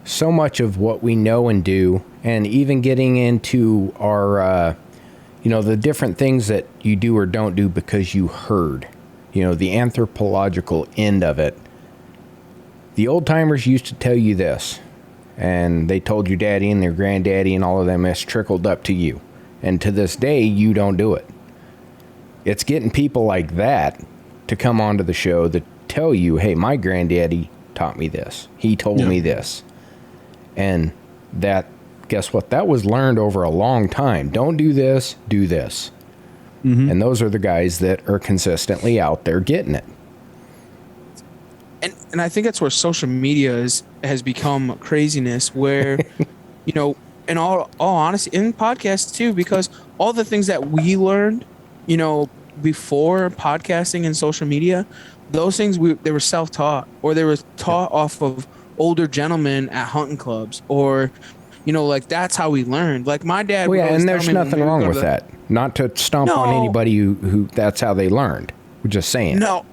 so much of what we know and do, and even getting into our the different things that you do or don't do because you heard, the anthropological end of it. The old timers used to tell you this, and they told your daddy and their granddaddy and all of them has trickled up to you. And to this day, you don't do it. It's getting people like that to come onto the show that tell you, hey, my granddaddy taught me this. He told me this. And that, guess what? That was learned over a long time. Don't do this, do this. Mm-hmm. And those are the guys that are consistently out there getting it. And I think that's where social media has become craziness, where, in all honesty, in podcasts too, because all the things that we learned, before podcasting and social media, those things they were self-taught, or they were taught off of older gentlemen at hunting clubs, or that's how we learned. Like my dad. Well, yeah, and there's nothing wrong with that. Not to stomp on anybody who that's how they learned. We're just saying. No,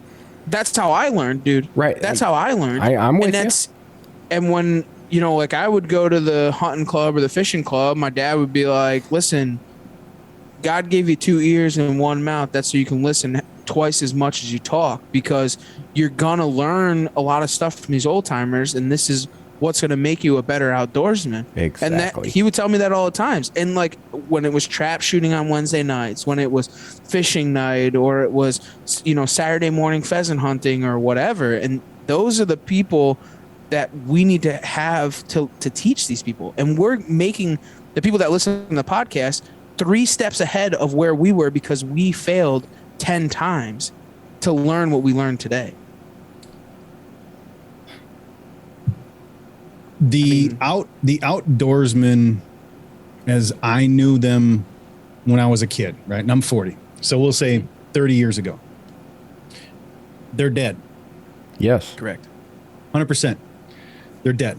that's how I learned, dude. Right. That's how I learned. I'm with you. And when I would go to the hunting club or the fishing club, my dad would be like, "Listen, God gave you 2 ears and 1 mouth. That's so you can listen twice as much as you talk, because you're gonna learn a lot of stuff from these old timers, and this is what's going to make you a better outdoorsman." Exactly. And that he would tell me that all the times. And like when it was trap shooting on Wednesday nights, when it was fishing night, or it was, Saturday morning pheasant hunting or whatever. And those are the people that we need to have to teach these people. And we're making the people that listen to the podcast 3 steps ahead of where we were, because we failed 10 times to learn what we learned today. The outdoorsmen, as I knew them when I was a kid, right? And I'm 40. So we'll say 30 years ago. They're dead. Yes. Correct. 100%. They're dead.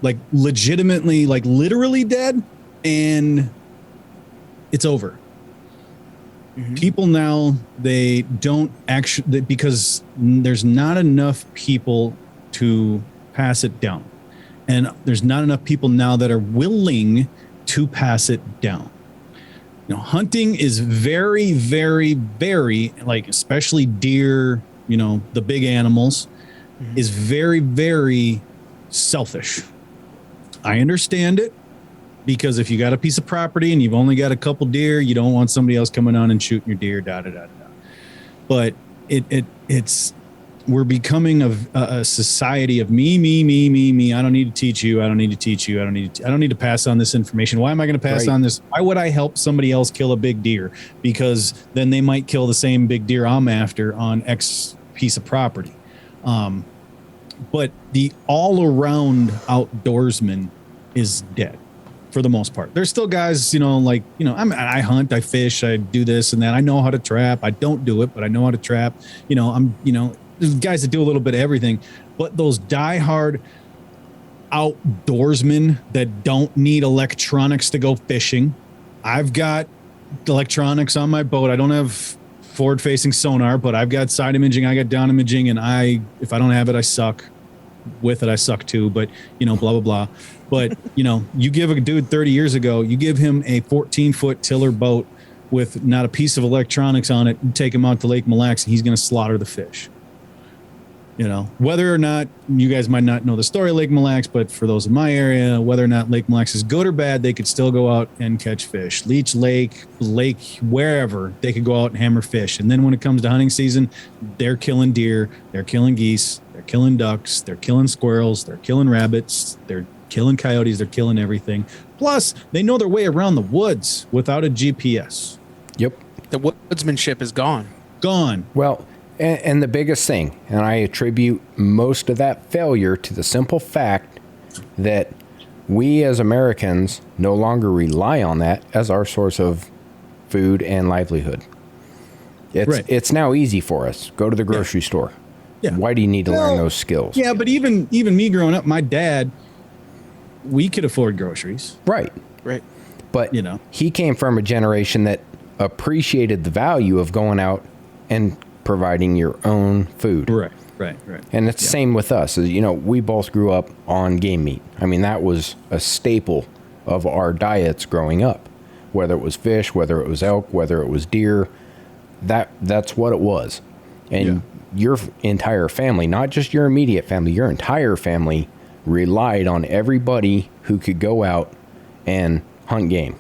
Like legitimately, like literally dead, and it's over. Mm-hmm. People now, they don't actually, because there's not enough people to pass it down. And there's not enough people now that are willing to pass it down. Hunting is very, very, very, like, especially deer, the big animals, is very, very selfish. I understand it, because if you got a piece of property and you've only got a couple deer, you don't want somebody else coming on and shooting your deer, But it's we're becoming a society of me. I don't need to teach you. I don't need to pass on this information. Why am I going to pass on this? Why would I help somebody else kill a big deer? Because then they might kill the same big deer I'm after on X piece of property. But the all-around outdoorsman is dead for the most part. There's still guys, I hunt, I fish, I do this and that. I know how to trap. I don't do it, but I know how to trap. There's guys that do a little bit of everything, but those diehard outdoorsmen that don't need electronics to go fishing. I've got electronics on my boat. I don't have forward-facing sonar, but I've got side imaging, I got down imaging, and if I don't have it, I suck. With it, I suck too, but blah, blah, blah. But, you give a dude 30 years ago, you give him a 14-foot tiller boat with not a piece of electronics on it, and take him out to Lake Mille Lacs, and he's going to slaughter the fish. Whether or not you guys might not know the story of Lake Mille Lacs, but for those in my area, whether or not Lake Mille Lacs is good or bad, they could still go out and catch fish. Leech Lake, wherever, they could go out and hammer fish. And then when it comes to hunting season, they're killing deer, they're killing geese, they're killing ducks, they're killing squirrels, they're killing rabbits, they're killing coyotes, they're killing everything. Plus, they know their way around the woods without a GPS. Yep. The woodsmanship is gone. Gone. Well, and the biggest thing, and I attribute most of that failure to the simple fact that we as Americans no longer rely on that as our source of food and livelihood. It's now easy for us. Go to the grocery store. Yeah. Why do you need to learn those skills? Yeah, but even me growing up, my dad, we could afford groceries. Right. But he came from a generation that appreciated the value of going out and providing your own food. Right. And it's the same with us. We both grew up on game meat. I mean, that was a staple of our diets growing up. whether it was fish, whether it was elk, whether it was deer. That's what it was. And your entire family, not just your immediate family, your entire family relied on everybody who could go out and hunt game.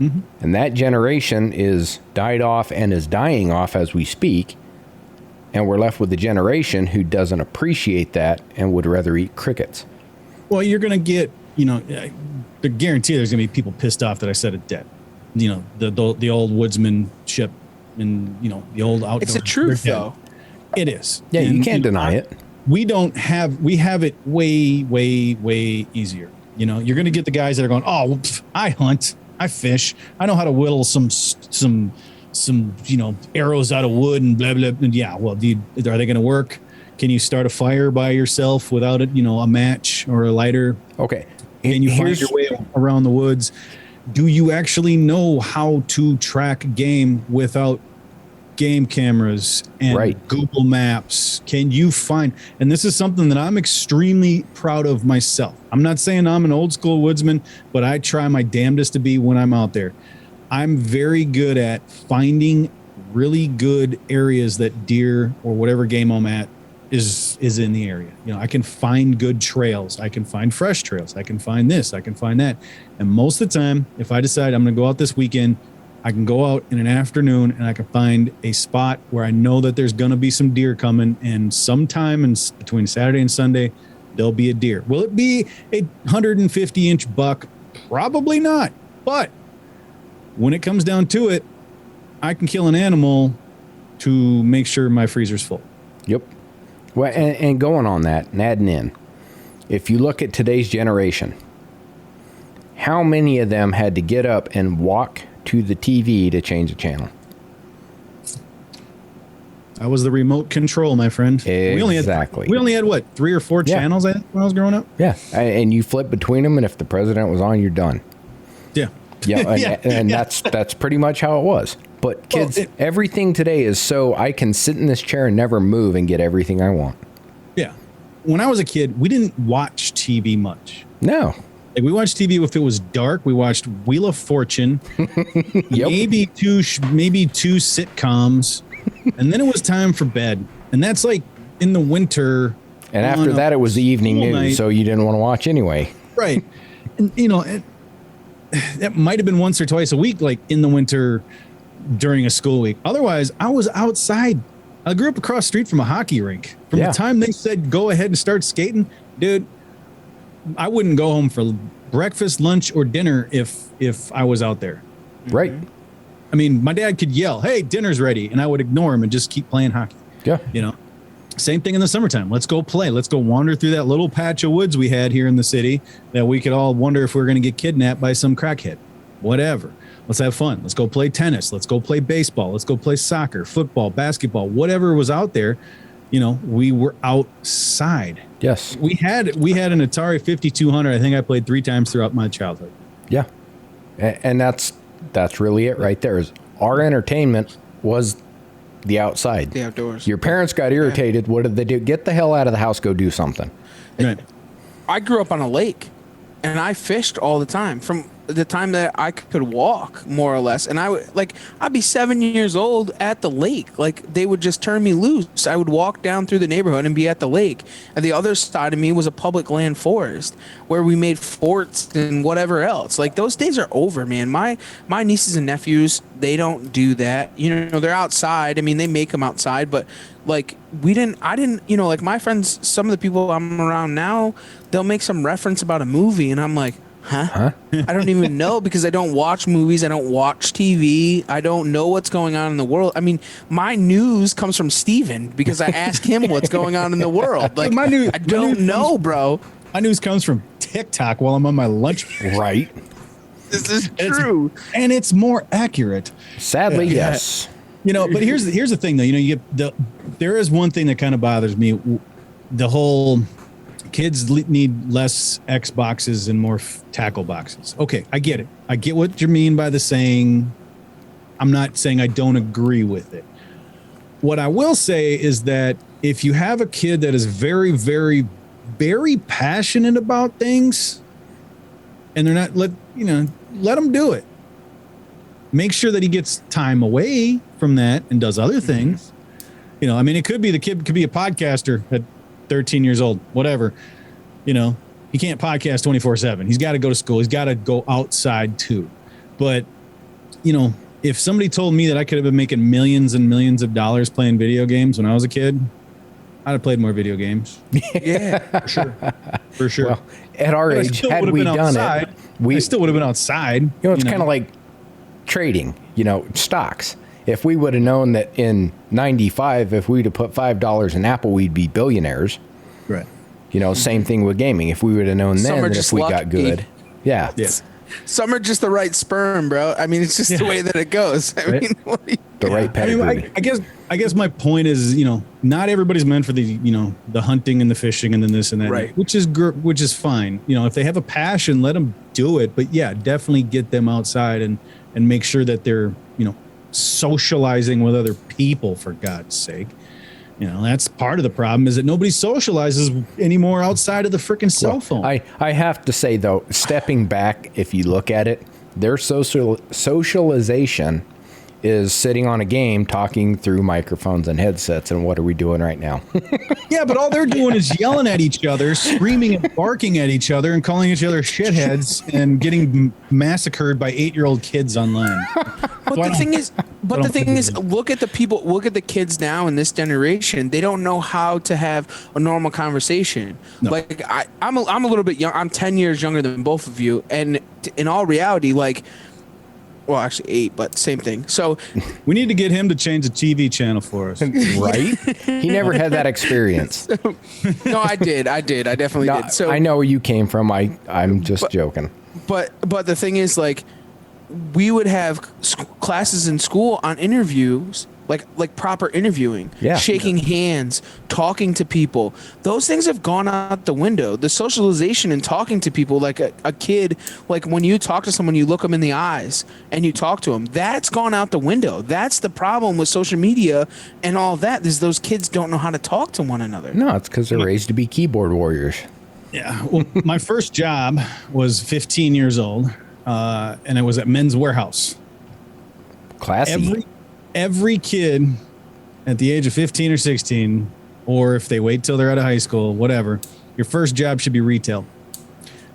Mm-hmm. And that generation is died off and is dying off as we speak. And we're left with a generation who doesn't appreciate that and would rather eat crickets. Well, you're going to get, I guarantee there's going to be people pissed off that I said it dead. The old woodsmanship and, the old outdoor. It's the truth, though. It is. Yeah, you can't deny it. We have it way, way, way easier. You're going to get the guys that are going, oh, I hunt, I fish, I know how to whittle some arrows out of wood and blah, blah. And yeah, well, are they going to work? Can you start a fire by yourself without it, a match or a lighter? Okay. Can you find your way around the woods? Do you actually know how to track game without game cameras and Google Maps? Can you find, and this is something that I'm extremely proud of myself. I'm not saying I'm an old school woodsman, but I try my damnedest to be when I'm out there. I'm very good at finding really good areas that deer or whatever game I'm at is in the area. I can find good trails. I can find fresh trails. I can find this. I can find that. And most of the time, if I decide I'm going to go out this weekend, I can go out in an afternoon and I can find a spot where I know that there's going to be some deer coming. And sometime between Saturday and Sunday, there'll be a deer. Will it be a 150-inch buck? Probably not. But when it comes down to it, I can kill an animal to make sure my freezer's full. Yep. Well, and going on that and adding in, if you look at today's generation, how many of them had to get up and walk to the TV to change the channel? That was the remote control, my friend. Exactly. We only had what, 3 or 4 channels, I think, when I was growing up? Yeah. And you flip between them, and if the president was on, you're done. Yeah. Yeah. And that's pretty much how it was. But kids, everything today is so I can sit in this chair and never move and get everything I want. Yeah. When I was a kid, we didn't watch TV much. No. Like, we watched TV if it was dark. We watched Wheel of Fortune, maybe two sitcoms, and then it was time for bed. And that's like in the winter. And after that, it was the evening news, so you didn't want to watch anyway. Right. And, that might have been once or twice a week, like in the winter during a school week. Otherwise, I was outside. I grew up across the street from a hockey rink. From the time they said, go ahead and start skating, dude, I wouldn't go home for breakfast, lunch, or dinner if I was out there. Right. I mean, my dad could yell, hey, dinner's ready. And I would ignore him and just keep playing hockey. Yeah. Same thing in the summertime. Let's go play. Let's go wander through that little patch of woods we had here in the city that we could all wonder if we were going to get kidnapped by some crackhead. Whatever. Let's have fun. Let's go play tennis. Let's go play baseball. Let's go play soccer, football, basketball, whatever was out there. We were outside. Yes. We had an Atari 5200. I think I played 3 times throughout my childhood. Yeah. And that's really it right there. Is our entertainment was the outside. The outdoors. Your parents got irritated. What did they do? Get the hell out of the house, go do something. Right. I grew up on a lake, and I fished all the time from the time that I could walk, more or less. And I'd be 7 years old at the lake. Like, they would just turn me loose. I would walk down through the neighborhood and be at the lake. And the other side of me was a public land forest where we made forts and whatever else. Like, those days are over, man. My nieces and nephews, they don't do that. They're outside. I mean, they make them outside, but like, I didn't, like, my friends, some of the people I'm around now, they'll make some reference about a movie, and I'm like, Huh? I don't even know, because I don't watch movies. I don't watch TV. I don't know what's going on in the world. I mean, my news comes from Steven because I ask him what's going on in the world. Like, I don't know, bro. My news comes from TikTok while I'm on my lunch break. Right. This is true. And it's more accurate. Sadly, yes. But here's the thing, though. There is one thing that kind of bothers me. The whole kids need less Xboxes and more tackle boxes. Okay, I get it. I get what you mean by the saying. I'm not saying I don't agree with it. What I will say is that if you have a kid that is very, very, very passionate about things, and they're not let them do it. make sure that he gets time away from that and does other things. You know, I mean, it could be the kid could be a podcaster at 13 years old, whatever. You know, he can't podcast 24/7. He's got to go to school. He's got to go outside too. But, you know, if somebody told me that I could have been making millions and millions of dollars playing video games when I was a kid, I'd have played more video games. Yeah, For sure. Well, at our age, had we done it, I still would have been outside. You know, it's kind of like trading, you know, stocks. If we would have known that in 95, if we'd have put $5 in Apple, we'd be billionaires. Right. You know, same thing with gaming. If we would have known then that if we got good. Yeah. Some are just the right sperm, bro. I mean, it's just the way that it goes. I mean, The right pedigree. I mean, I guess my point is, you know, not everybody's meant for the, you know, the hunting and the fishing and then this and that, right? Which is fine. You know, if they have a passion, let them do it. But yeah, definitely get them outside and make sure that they're, you know, socializing with other people, for God's sake. You know, that's part of the problem, is that nobody socializes anymore outside of the freaking cell phone. I have to say, though, stepping back, if you look at it, their socialization is sitting on a game talking through microphones and headsets. And what are we doing right now? Yeah, but all they're doing is yelling at each other, screaming and barking at each other, and calling each other shitheads, and getting massacred by 8-year-old kids online. But the thing is, look at the people, look at the kids now in this generation. They don't know how to have a normal conversation. No. Like I'm a little bit young. I'm 10 years younger than both of you, and in all reality, like, well, actually 8, but same thing. So we need to get him to change the TV channel for us, right? He never had that experience. No, I did. I definitely did. So I know where you came from. I'm just joking. But the thing is, like, we would have classes in school on interviews, like proper interviewing, shaking hands, talking to people. Those things have gone out the window. The socialization and talking to people, like a kid, like when you talk to someone, you look them in the eyes and you talk to them. That's gone out the window. That's the problem with social media and all that, is those kids don't know how to talk to one another. No, it's because they're raised to be keyboard warriors. Yeah. Well, my first job was 15 years old, and it was at Men's Warehouse. Classy. Every kid at the age of 15 or 16, or if they wait till they're out of high school, whatever, your first job should be retail,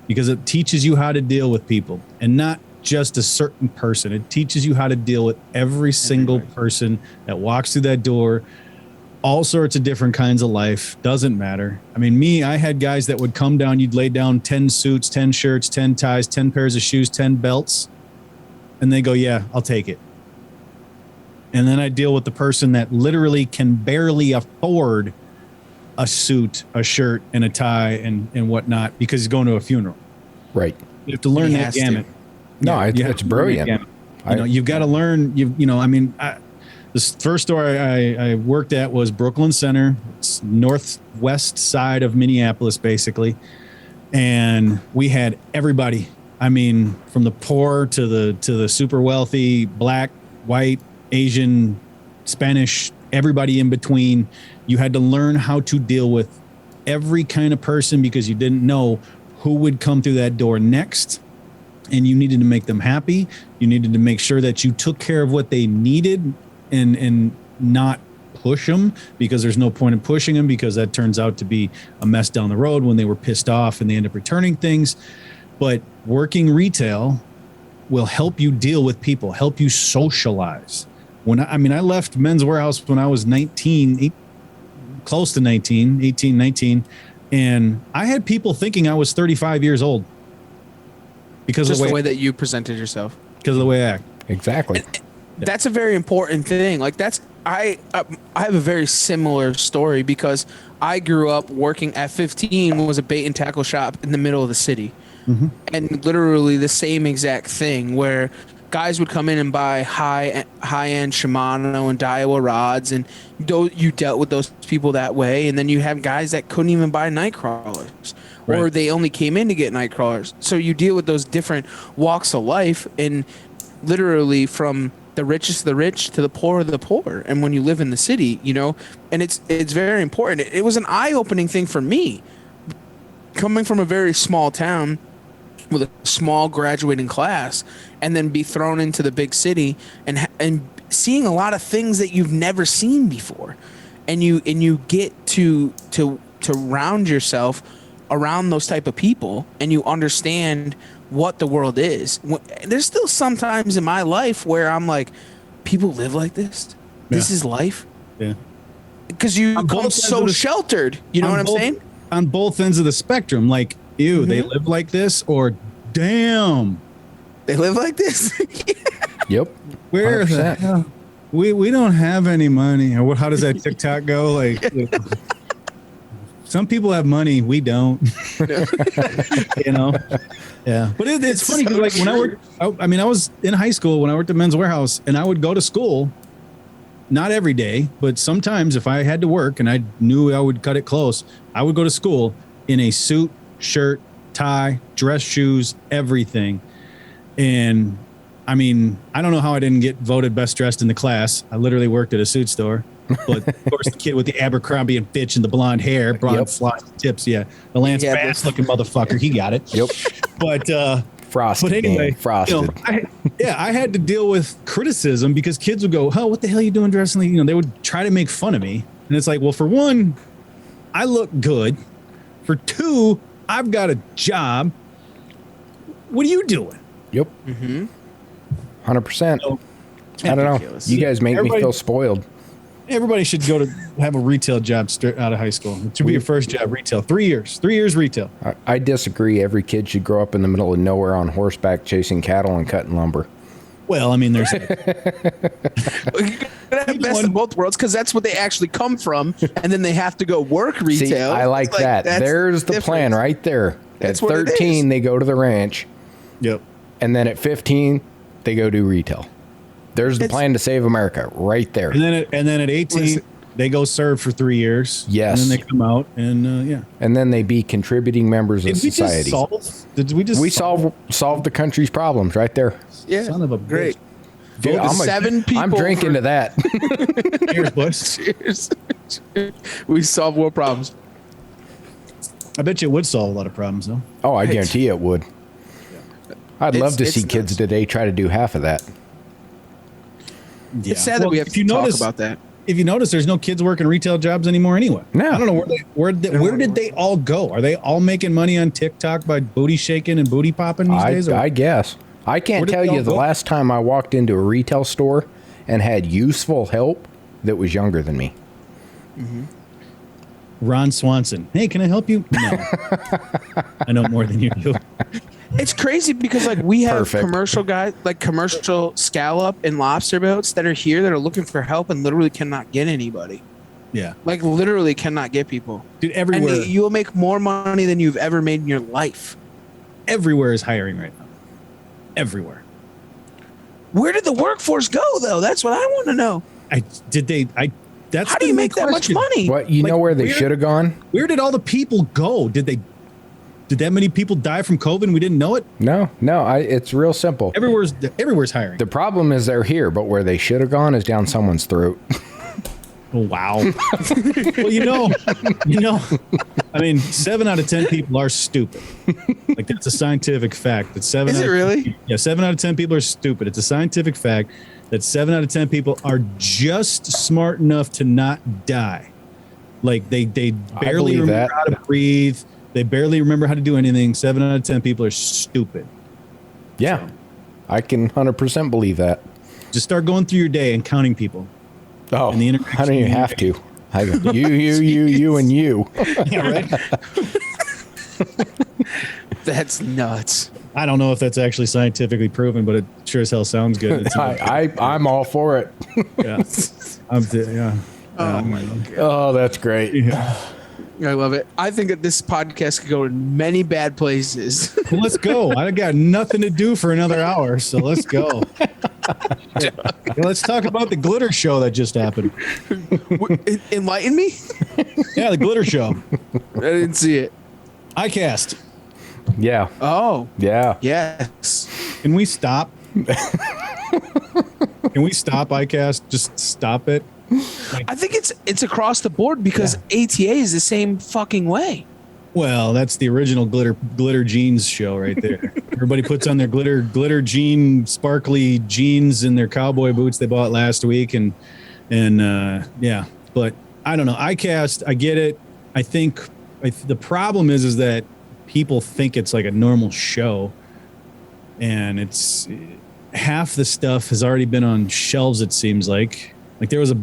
because it teaches you how to deal with people, and not just a certain person. It teaches you how to deal with every single person that walks through that door, all sorts of different kinds of life. Doesn't matter. I mean, I had guys that would come down, you'd lay down 10 suits, 10 shirts, 10 ties, 10 pairs of shoes, 10 belts, and they go, yeah, I'll take it. And then I deal with the person that literally can barely afford a suit, a shirt, and a tie and whatnot, because he's going to a funeral. Right. You have to learn that gamut. No, it's brilliant. You know, you've got to learn. I mean, this first store I worked at was Brooklyn Center. It's northwest side of Minneapolis, basically. And we had everybody. I mean, from the poor to the super wealthy, black, white, Asian, Spanish, everybody in between. You had to learn how to deal with every kind of person, because you didn't know who would come through that door next. And you needed to make them happy. You needed to make sure that you took care of what they needed and not push them, because there's no point in pushing them, because that turns out to be a mess down the road when they were pissed off and they end up returning things. But working retail will help you deal with people, help you socialize. I left Men's Warehouse when I was 19, close to 19, 18, 19. And I had people thinking I was 35 years old. Because just the way that you presented yourself. Because of the way I act. Exactly. That's a very important thing. Like, I have a very similar story, because I grew up working at 15, was a bait and tackle shop in the middle of the city. Mm-hmm. And literally the same exact thing, where guys would come in and buy high-end Shimano and Daiwa rods, and you dealt with those people that way. And then you have guys that couldn't even buy night crawlers, right, or they only came in to get night crawlers. So you deal with those different walks of life, and literally from the richest of the rich to the poor of the poor. And when you live in the city, and it's very important. It was an eye-opening thing for me, coming from a very small town. with a small graduating class and then be thrown into the big city and seeing a lot of things that you've never seen before, and you get to round yourself around those type of people, and you understand what the world is. There's still sometimes in my life where I'm like, people live like this. This is life. Yeah. Because you become so sheltered. You know what I'm saying? On both ends of the spectrum, like, ew, they live like this, or damn, they live like this. Yep. Where the 100%. hell? We don't have any money. Or how does that TikTok go? Like, some people have money, we don't. You know? Yeah. But it's funny, 'cause, like, when I worked, I was in high school when I worked at Men's Warehouse, and I would go to school, not every day, but sometimes if I had to work and I knew I would cut it close, I would go to school in a suit, shirt, tie, dress shoes, everything. And I mean, I don't know how I didn't get voted best dressed in the class. I literally worked at a suit store. But of course, the kid with the Abercrombie and Fitch and the blonde hair, blonde floss tips, the Lance Bass looking motherfucker, he got it. Yep. But Frosted. but anyway, Frosted. I had to deal with criticism because kids would go, "Oh, what the hell are you doing dressing like?" They would try to make fun of me, and it's like, well, for one, I look good. For two, I've got a job. What are you doing? Yep. 100%. I don't know. Ridiculous. You guys make me Everybody- feel spoiled. Everybody should go to have a retail job straight out of high school. It should be your first job, retail. 3 years. 3 years retail. I disagree. Every kid should grow up in the middle of nowhere on horseback chasing cattle and cutting lumber. Well, I mean, there's You gotta have best of both worlds, because that's what they actually come from, and then they have to go work retail. See, I like It's that. that's There's the plan difference. right there. That's At what it 13, is. they go to the ranch, Yep. and then at 15, they go do retail. There's the It's- plan to save America right there. And then at 18, Listen. they go serve for 3 years. Yes. And then they come out and yeah. And then they be contributing members of society. Did we just We solve the country's problems right there. Yeah, Son of a great. bitch. Dude, Vote seven people. I'm drinking to that. Cheers, boys. Cheers. We solve world problems. I bet you it would solve a lot of problems, though. Oh, I guarantee it would. I'd love to It's see kids nuts. today try to do half of that. Yeah. It's sad that we have if to you talk notice, about that. If you notice, there's no kids working retail jobs anymore anyway. No. I don't know where did they all go? Are they all making money on TikTok by booty shaking and booty popping these days? Or- I guess. I can't Where did tell they you all the go? last time I walked into a retail store and had useful help that was younger than me. Ron Swanson. Hey, can I help you? No. I know more than you do. It's crazy because like we have Perfect. commercial guys, like commercial scallop and lobster boats that are here that are looking for help and literally cannot get anybody. Yeah. Like literally cannot get people. Dude, everywhere. And you'll make more money than you've ever made in your life. Everywhere is hiring right now. Everywhere. Where did the workforce go though? That's what I want to know. That's How do you been my make that much question. money? What, you Like, know where they where- should have gone? Where did all the people go? Did that many people die from COVID and we didn't know it? No, it's real simple. Everywhere's hiring. The problem is they're here, but where they should have gone is down someone's throat. Oh, wow. Well, I mean, 7 out of 10 people are stupid. Like, that's a scientific fact. That Is it really? Yeah, 7 out of 10 people are stupid. It's a scientific fact that 7 out of 10 people are just smart enough to not die. Like, they barely believe remember that. how to breathe. They barely remember how to do anything. 7 out of 10 people are stupid. Yeah, I can 100% believe that. Just start going through your day and counting people. Oh, And the I interaction don't even you have make. to. I go, you, and you. Yeah, right? That's nuts. I don't know if that's actually scientifically proven, but it sure as hell sounds good. It's I'm all for it. yeah. Yeah. Oh my god. Oh, that's great. I love it. I think that this podcast could go in many bad places. Well, let's go. I got nothing to do for another hour, so let's go. Let's talk about the glitter show that just happened. Enlighten me? Yeah, the glitter show. I didn't see it. iCast. Yeah, Oh, yeah. yes. Can we stop? Can we stop iCast? Just stop it. I think it's across the board because ATA is the same fucking way. Well, that's the original glitter jeans show right there. Everybody puts on their glitter jean sparkly jeans and their cowboy boots they bought last week, and yeah. But I don't know. iCast, I get it. I think the problem is that people think it's like a normal show, and it's half the stuff has already been on shelves. It seems like there was a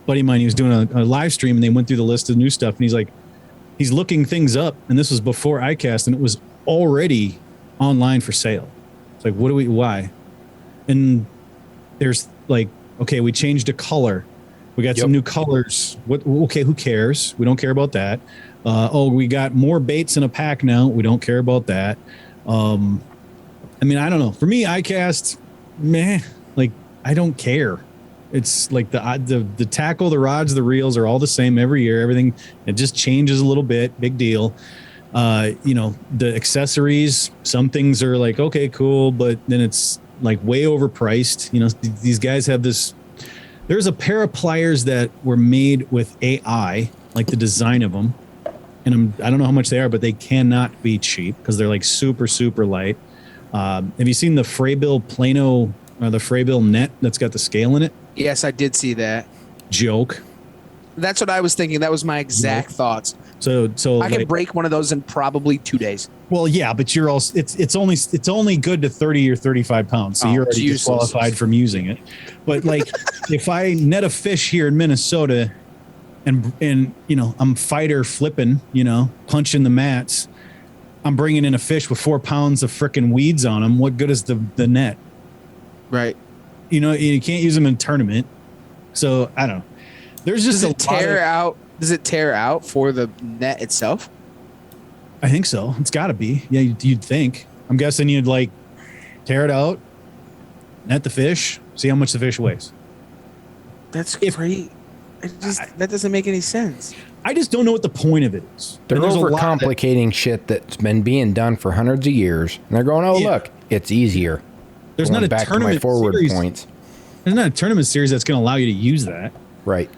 buddy of mine. He was doing a live stream, and they went through the list of new stuff, and he's looking things up, and this was before iCast, and it was already online for sale. It's like, why? And there's like, okay, we changed a color. We got some new colors. Okay, who cares? We don't care about that. We got more baits in a pack now. We don't care about that. I mean, I don't know. For me, iCast, meh. Like, I don't care. It's like the tackle, the rods, the reels are all the same every year. Everything, it just changes a little bit. Big deal. The accessories, some things are like, okay, cool, but then it's like way overpriced. These guys have this. There's a pair of pliers that were made with AI, like the design of them, and I don't know how much they are, but they cannot be cheap because they're like super, super light. Have you seen the Fraybill Plano or the Fraybill net that's got the scale in it? Yes, I did see that. Joke. That's what I was thinking. That was my exact thoughts. So I can break one of those in probably 2 days. Well, yeah, but you're also it's only good to 30 or 35 pounds, so you're already disqualified from using it. But like, if I net a fish here in Minnesota, and I'm fighter flipping, punching the mats, I'm bringing in a fish with 4 pounds of frickin' weeds on them. What good is the net? Right. You can't use them in tournament. So I don't know. There's just Does it tear out for the net itself? I think so. It's got to be. Yeah, you'd think. I'm guessing you'd like tear it out, net the fish, see how much the fish weighs. That's great. That doesn't make any sense. I just don't know what the point of it is. They're overcomplicating shit that's been being done for hundreds of years, and they're going, look, it's easier. There's not a tournament series. Points. There's not a tournament series that's going to allow you to use that. Right.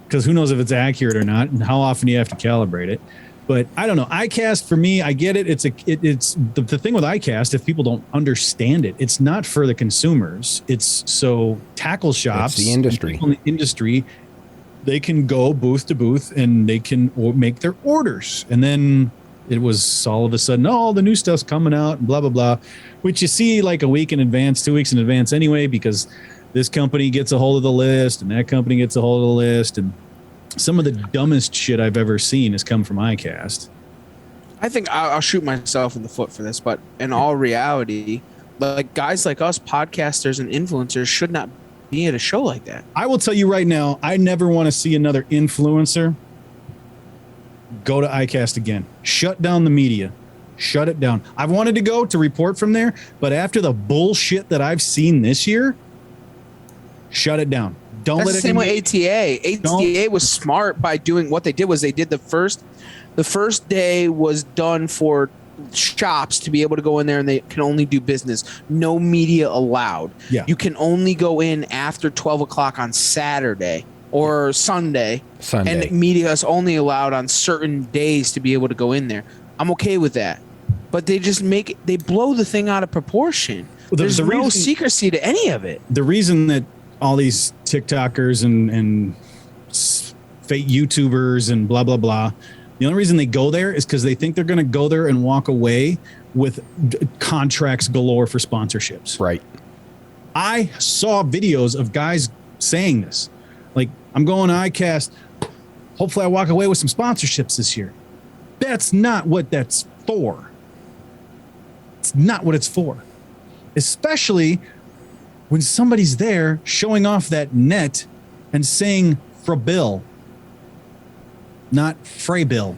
Because who knows if it's accurate or not, and how often you have to calibrate it. But I don't know. iCast, for me, I get it. It's the thing with iCast. If people don't understand it, it's not for the consumers. It's so tackle shops, it's the industry. People in the industry, they can go booth to booth and they can make their orders. And then it was all of a sudden, all the new stuff's coming out and blah blah blah, which you see like a week in advance, 2 weeks in advance anyway, because this company gets a hold of the list and that company gets a hold of the list, and some of the dumbest shit I've ever seen has come from iCast. I think I'll shoot myself in the foot for this, but in all reality, like guys like us, podcasters and influencers, should not be at a show like that. I will tell you right now, I never want to see another influencer go to iCast again. Shut down the media. Shut it down. I've wanted to go to report from there, but after the bullshit that I've seen this year, shut it down. Don't That's let the it same way ATA. ATA was smart by doing what they did was they did the first day was done for shops to be able to go in there, and they can only do business. No media allowed. Yeah. You can only go in after 12 o'clock on Saturday or Sunday. And media is only allowed on certain days to be able to go in there. I'm okay with that. But they just they blow the thing out of proportion. Well, There's no secrecy to any of it. The reason that all these TikTokers and fake YouTubers and blah, blah, blah, the only reason they go there is because they think they're going to go there and walk away with contracts galore for sponsorships. Right. I saw videos of guys saying this. Like, I'm going to iCast. Hopefully I walk away with some sponsorships this year. That's not what that's for. It's not what it's for. Especially when somebody's there showing off that net and saying Frabill, not Fraybill.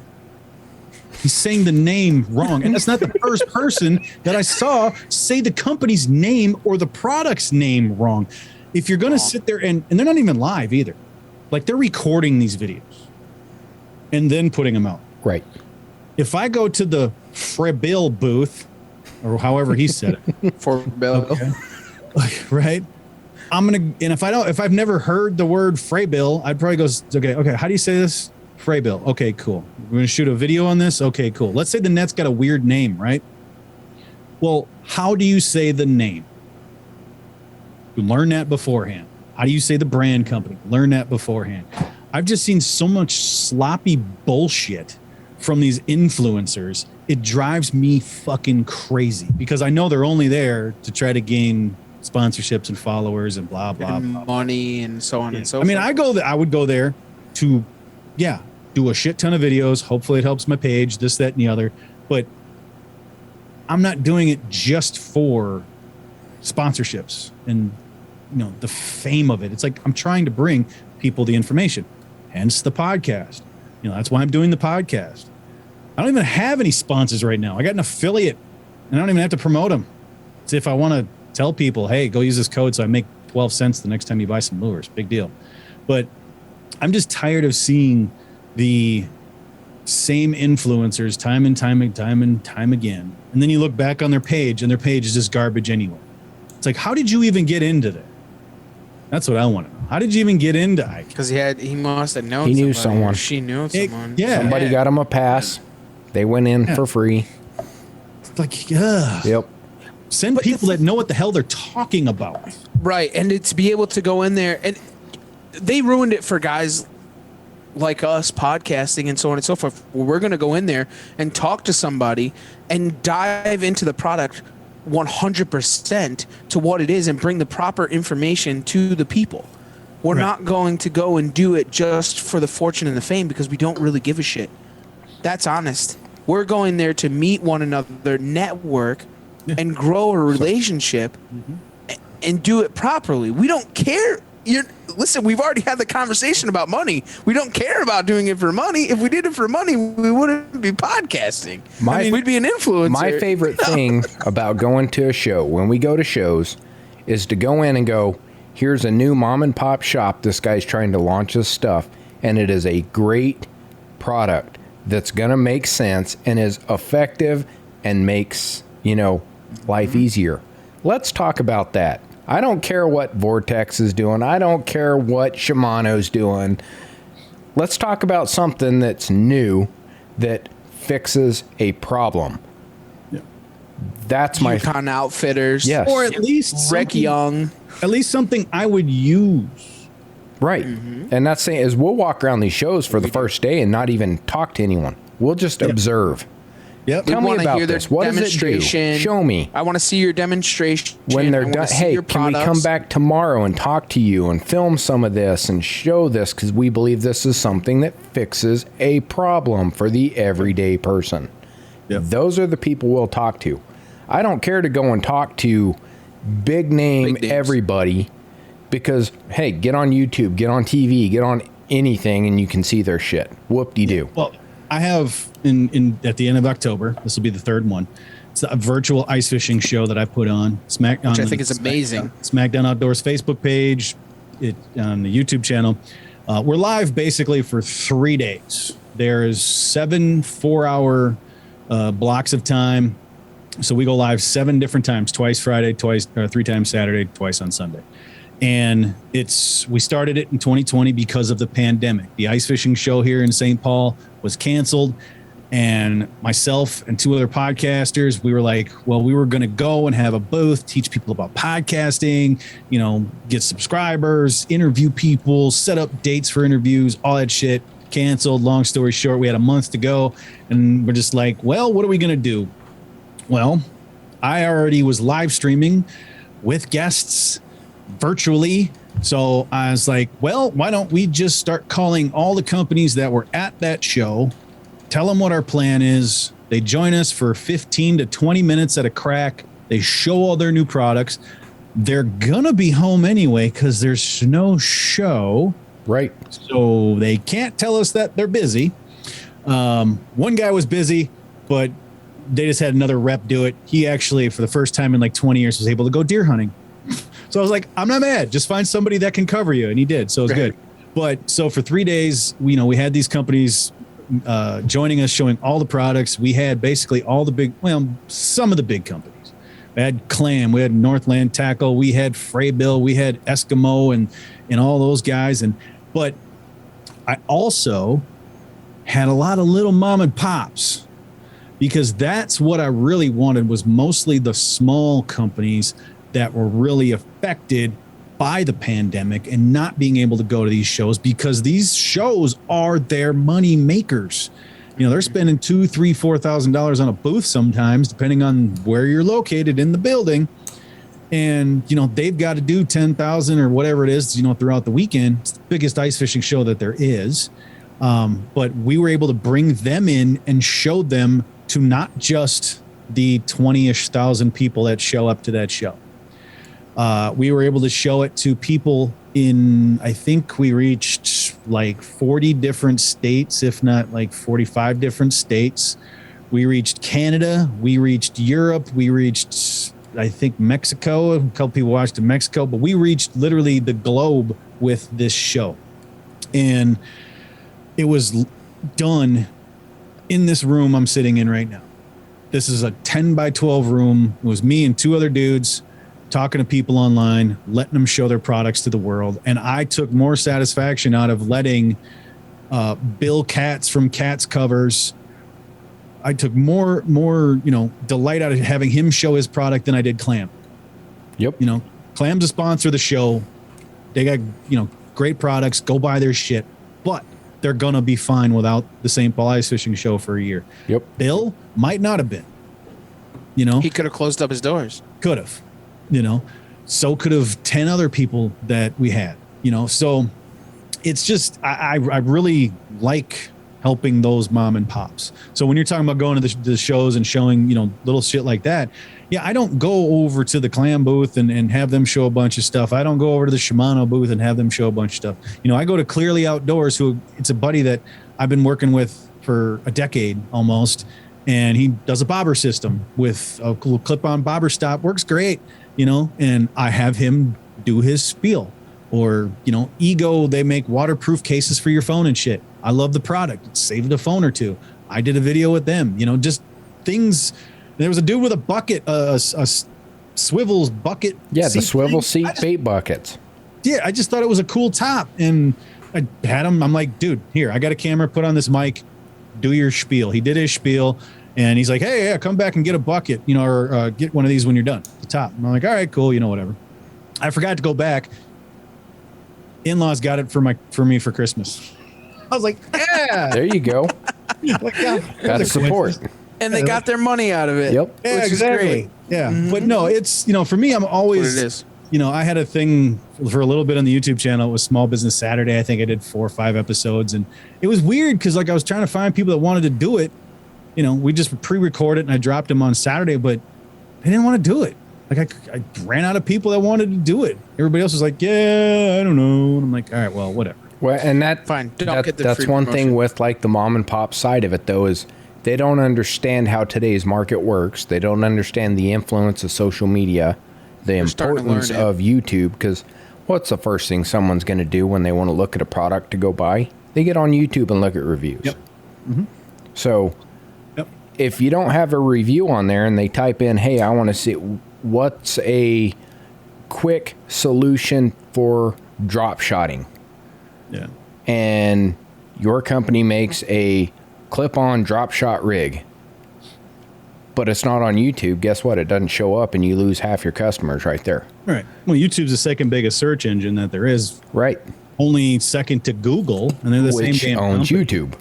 He's saying the name wrong. And it's not the first person that I saw say the company's name or the product's name wrong. If you're going to sit there and they're not even live either. Like, they're recording these videos and then putting them out. Right. If I go to the Frabill booth, or however he said it. Frabill. Okay. Right. And if I've never heard the word Fraybill, I'd probably go, okay, how do you say this? Freybill. Okay, cool. We're going to shoot a video on this. Okay, cool. Let's say the net's got a weird name, right? Well, how do you say the name? You learn that beforehand. How do you say the brand company? Learn that beforehand. I've just seen so much sloppy bullshit from these influencers. It drives me fucking crazy because I know they're only there to try to gain sponsorships and followers and blah, blah, and blah. money and so on and so I mean, forth. I would go there to, do a shit ton of videos. Hopefully it helps my page, this, that, and the other. But I'm not doing it just for sponsorships and, the fame of it. It's like I'm trying to bring people the information, hence the podcast. That's why I'm doing the podcast. I don't even have any sponsors right now. I got an affiliate and I don't even have to promote them. It's if I want to tell people, hey, go use this code so I make 12 cents the next time you buy some lures. Big deal. But I'm just tired of seeing the same influencers time and time again. And then you look back on their page and their page is just garbage anyway. It's like, how did you even get into that? That's what I want to know. How did you even get into Ike? Because he must have known He knew somebody, someone. or she knew someone. Somebody got him a pass. They went in for free. It's like, ugh. Yep. Send people that know what the hell they're talking about. Right, and to be able to go in there, and they ruined it for guys like us podcasting and so on and so forth. We're going to go in there and talk to somebody and dive into the product 100% to what it is and bring the proper information to the people. We're not going to go and do it just for the fortune and the fame because we don't really give a shit. That's honest. We're going there to meet one another, network, and grow a relationship and do it properly. We don't care. Listen, we've already had the conversation about money. We don't care about doing it for money. If we did it for money, we wouldn't be podcasting. We'd be an influencer. My favorite thing about going to a show, when we go to shows, is to go in and go, here's a new mom and pop shop. This guy's trying to launch this stuff, and it is a great product that's going to make sense and is effective and makes, life easier. Let's talk about that. I don't care what Vortex is doing. I don't care what Shimano's doing. Let's talk about something that's new that fixes a problem. Yeah. That's my Yukon Outfitters. Yes. Or at least Rick Young. At least something I would use. Right. And that's saying is we'll walk around these shows for the first day and not even talk to anyone. We'll just observe. Yep. Tell me about this. What does it do? Show me. I want to see your demonstration. When they're done, hey, can we come back tomorrow and talk to you and film some of this and show this because we believe this is something that fixes a problem for the everyday person. Yep. Those are the people we'll talk to. I don't care to go and talk to big name everybody because, hey, get on YouTube, get on TV, get on anything and you can see their shit. Whoop-de-doo. Well, I have at the end of October, this will be the third one. It's a virtual ice fishing show that I put on Smackdown. Which I think is amazing. Smackdown Outdoors Facebook page, on the YouTube channel. We're live basically for 3 days. There's 7 4-hour blocks of time. So we go live 7 different times, twice Friday, 3 times Saturday, twice on Sunday. And we started it in 2020 because of the pandemic. The ice fishing show here in St. Paul was canceled. And myself and 2 other podcasters, we were like, well, we were going to go and have a booth, teach people about podcasting, get subscribers, interview people, set up dates for interviews, all that shit. Canceled. Long story short, we had a month to go. And we're just like, well, what are we going to do? Well, I already was live streaming with guests virtually. So I was like, well, why don't we just start calling all the companies that were at that show, tell them what our plan is. They join us for 15 to 20 minutes at a crack. They show all their new products. They're going to be home anyway because there's no show. Right. So they can't tell us that they're busy. One guy was busy, but they just had another rep do it. He actually, for the first time in like 20 years, was able to go deer hunting. So I was like, I'm not mad. Just find somebody that can cover you. And he did. So it was good. But so for 3 days, we had these companies joining us, showing all the products. We had basically some of the big companies. We had Clam, we had Northland Tackle, we had Freybill, we had Eskimo and all those guys. But I also had a lot of little mom and pops, because that's what I really wanted, was mostly the small companies that were really affected by the pandemic and not being able to go to these shows, because these shows are their money makers. You know, they're spending $2,000, $3,000, $4,000 on a booth sometimes, depending on where you're located in the building. And, you know, they've got to do 10,000 or whatever it is, you know, throughout the weekend. It's the biggest ice fishing show that there is. But we were able to bring them in and show them to not just the 20-ish thousand people that show up to that show. We were able to show it to people in, I think we reached like 40 different states, if not like 45 different states. We reached Canada, we reached Europe, we reached, I think, Mexico. A couple people watched in Mexico, but we reached literally the globe with this show. And it was done in this room I'm sitting in right now. This is a 10 by 12 room. It was me and two other dudes talking to people online, letting them show their products to the world. And I took more satisfaction out of letting Bill Katz from Katz Covers. I took more, you know, delight out of having him show his product than I did Clam. Yep. You know, Clam's a sponsor of the show. They got, you know, great products. Go buy their shit. But they're going to be fine without the St. Paul Ice Fishing Show for a year. Yep. Bill might not have been. You know? He could have closed up his doors. Could have. You know? So could have 10 other people that we had. You know? So it's just, I really like helping those mom and pops. So when you're talking about going to the shows and showing, you know, little shit like that, yeah, I don't go over to the Clam booth and have them show a bunch of stuff. I don't go over to the Shimano booth and have them show a bunch of stuff. You know, I go to Clearly Outdoors, who it's a buddy that I've been working with for a decade almost, and he does a bobber system with a little clip-on bobber stop. Works great, you know, and I have him do his spiel. Or, you know, Ego, they make waterproof cases for your phone and shit. I love the product. It saved a phone or two. I did a video with them, you know, just things. There was a dude with a bucket, a swivels bucket. Yeah, the swivel thing. seat bait buckets. Yeah, I just thought it was a cool top. And I had him. I'm like, dude, here, I got a camera, put on this mic, do your spiel. He did his spiel. And he's like, hey, yeah, come back and get a bucket, you know, or get one of these when you're done, the top. And I'm like, all right, cool, you know, whatever. I forgot to go back. In-laws got it for me for Christmas. I was like, yeah. There you go. Like, yeah, Got to support. And they got their money out of it. Yep. Yeah, which exactly. is great. Yeah. But no, it's, you know, for me, I'm always, What it is. you know, I had a thing for a little bit on the YouTube channel. It was Small Business Saturday. I think I did 4 or 5 episodes, and it was weird because like I was trying to find people that wanted to do it. You know, we just pre-recorded and I dropped them on Saturday, but they didn't want to do it. Like I ran out of people that wanted to do it. Everybody else was like, yeah, I don't know. And I'm like, all right, well, whatever. Well, and that's one thing with like the mom and pop side of it, though, is they don't understand how today's market works. They don't understand the influence of social media, the importance of YouTube. Because what's the first thing someone's going to do when they want to look at a product to go buy? They get on YouTube and look at reviews. Yep. Mm-hmm. So if you don't have a review on there and they type in, hey, I want to see what's a quick solution for drop shotting. Yeah. And your company makes a clip-on drop shot rig, but it's not on YouTube, guess what? It doesn't show up and you lose half your customers right there. All right. Well, YouTube's the second biggest search engine that there is. Right. Only second to Google, and they're the Which same damn owns company. YouTube.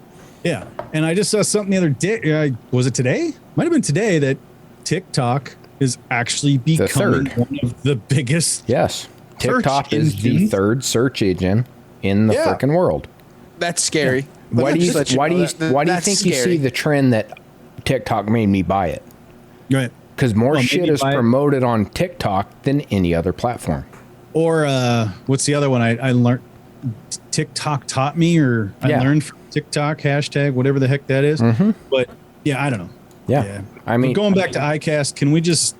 Yeah. And I just saw something the other day. Was it today? Might have been today that TikTok is actually becoming one of the biggest. Yes. TikTok is the engines. third search engine in the frickin' world. That's scary. Why do you think you see the trend that TikTok made me buy it? Right. Because more shit is promoted on TikTok than any other platform. Or what's the other one? I learned TikTok taught me, or I learned from TikTok hashtag, whatever the heck that is. Mm-hmm. But yeah, I don't know. Yeah. I mean, but going back to iCast, can we just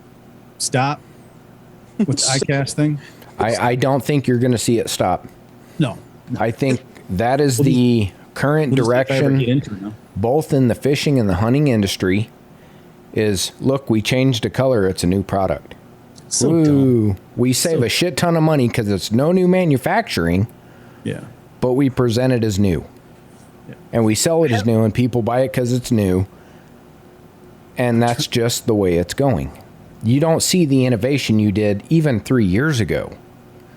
stop with the iCast thing? I don't think you're going to see it stop. No. I think that is the current direction, both in the fishing and the hunting industry, is, look, we changed the color. It's a new product. So dumb. We save a shit ton of money because it's no new manufacturing. Yeah. But we present it as new. Yeah. and we sell it as new, and people buy it because it's new. And that's just the way it's going. You don't see the innovation you did even 3 years ago.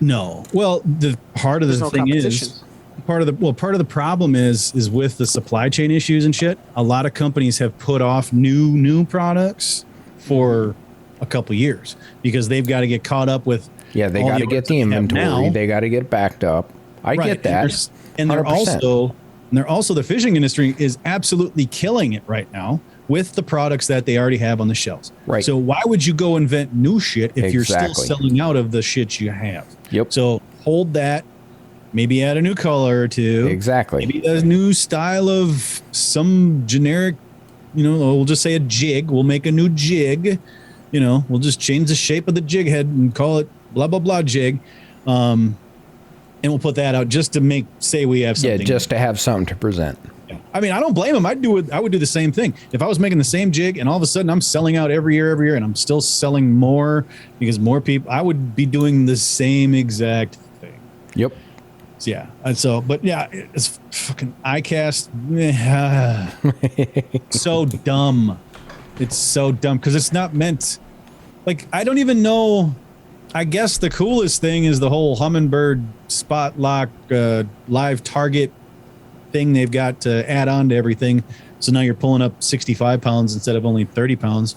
No. Well, the part of the thing is part of the problem is with the supply chain issues and shit. A lot of companies have put off new products for a couple years because they've got to get caught up with. Yeah, they got to get the inventory. They got to get backed up. I get that. And they're also the fishing industry is absolutely killing it right now with the products that they already have on the shelves. Right. So why would you go invent new shit if you're still selling out of the shit you have? Yep. So hold that, maybe add a new color or two. Exactly. Maybe a new style of some generic, we'll just say a jig. We'll make a new jig. We'll just change the shape of the jig head and call it blah, blah, blah jig. And we'll put that out just to say we have something. Yeah, just to have something to present. I mean, I don't blame them. I would do the same thing. If I was making the same jig and all of a sudden I'm selling out every year, and I'm still selling more because more people, I would be doing the same exact thing. Yep. So, yeah. But yeah, it's fucking iCast. So dumb. It's so dumb because it's not meant. Like, I don't even know. I guess the coolest thing is the whole Humminbird spot lock live target thing they've got to add on to everything. So now you're pulling up 65 pounds instead of only 30 pounds.